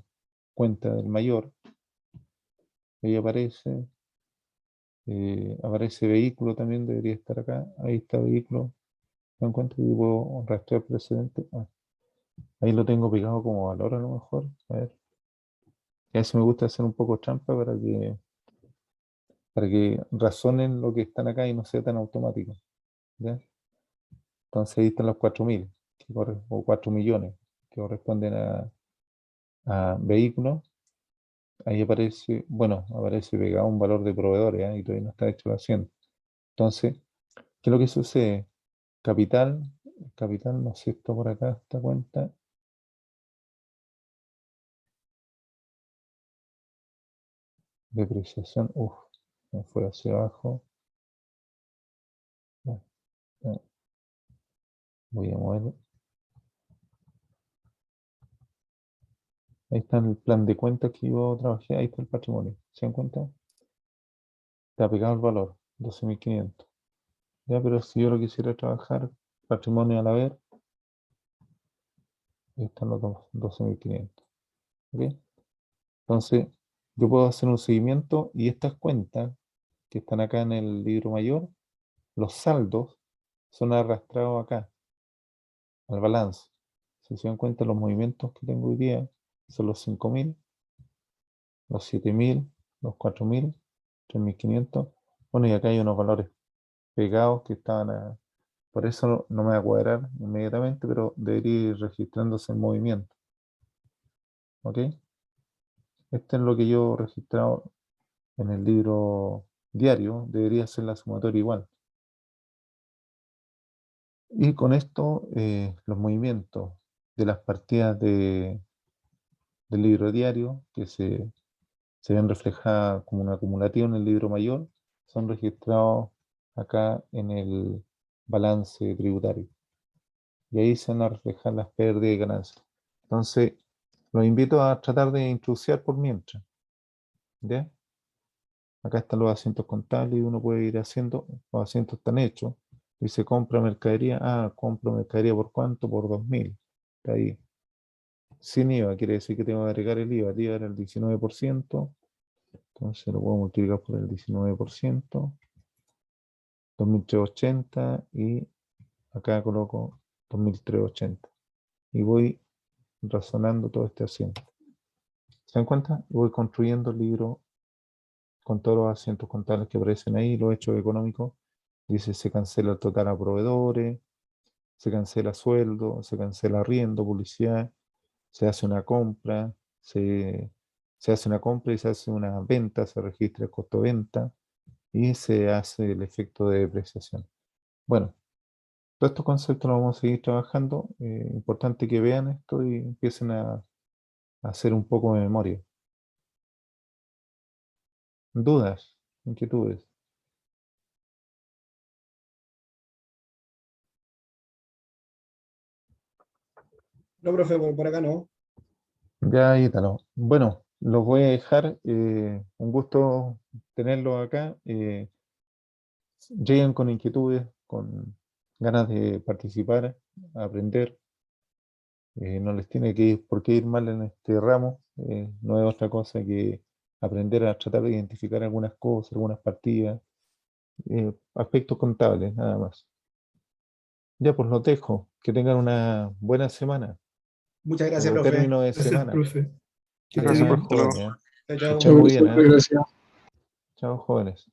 cuenta del mayor, ahí aparece. Aparece vehículo también, debería estar acá. Ahí está vehículo. No encuentro y puedo rastrear precedente. Ahí lo tengo pegado como valor a lo mejor. A ver. Y a veces me gusta hacer un poco trampa para que razonen lo que están acá y no sea tan automático. ¿Ya? Entonces ahí están los 4.000 o 4 millones que corresponden a vehículos. Ahí aparece, bueno, aparece pegado un valor de proveedores, ¿eh? Y todavía no está hecho la hacienda. Entonces, ¿qué es lo que sucede? Capital, no sé, esto por acá, esta cuenta. Depreciación, me fue hacia abajo. No, no, voy a mover. Ahí está el plan de cuentas que yo trabajé, ahí está el patrimonio. ¿Se dan cuenta? Está pegado el valor, 12.500. Ya, pero si yo lo quisiera trabajar, patrimonio a la vez, ahí están los 12.500. ¿Ok? Entonces, yo puedo hacer un seguimiento y estas cuentas que están acá en el libro mayor, los saldos son arrastrados acá, al balance. Si se dan cuenta, los movimientos que tengo hoy día son los 5.000, los 7.000, los 4.000, 3.500. Bueno, y acá hay unos valores pegados que estaban por eso no me va a cuadrar inmediatamente, pero debería ir registrándose en movimiento. ¿Ok? Este es lo que yo he registrado en el libro diario, debería ser la sumatoria igual. Y con esto, los movimientos de las partidas del libro diario, que se ven reflejadas como un acumulativo en el libro mayor, son registrados acá en el balance tributario. Y ahí se van a reflejar las pérdidas y ganancias. Entonces, los invito a tratar de introducir por mientras. ¿Ya? Acá están los asientos contables y uno puede ir haciendo, los asientos están hechos. Dice compra mercadería, compro mercadería ¿por cuánto? Por 2.000. Está ahí. Sin IVA, quiere decir que tengo que agregar el IVA. El IVA era el 19%, entonces lo puedo multiplicar por el 19%, 2.380 y acá coloco 2.380. Y voy razonando todo este asiento. ¿Se dan cuenta? Voy construyendo el libro con todos los asientos contables que aparecen ahí, los hechos económicos. Dice, se cancela el total a proveedores, se cancela sueldo, se cancela arriendo, publicidad, se hace una compra, se hace una compra y se hace una venta, se registra el costo de venta y se hace el efecto de depreciación. Bueno, todos estos conceptos los vamos a seguir trabajando. Importante que vean esto y empiecen a hacer un poco de memoria. ¿Dudas? ¿Inquietudes? No, profe, por acá no. Ya, Ítalo. Bueno, los voy a dejar. Un gusto tenerlos acá. Lleguen con inquietudes, con ganas de participar, aprender. No les tiene por qué ir mal en este ramo. No es otra cosa que aprender a tratar de identificar algunas cosas, algunas partidas, aspectos contables, nada más. Ya, pues los dejo. Que tengan una buena semana. Muchas gracias, O profe. término de Gracias, semana. profe. Que Que esté Gracias, tengan bien. profe. Hasta luego. jóvenes. Chao, Que chao. estén muy bien, Súper, gracias. Chao, jóvenes.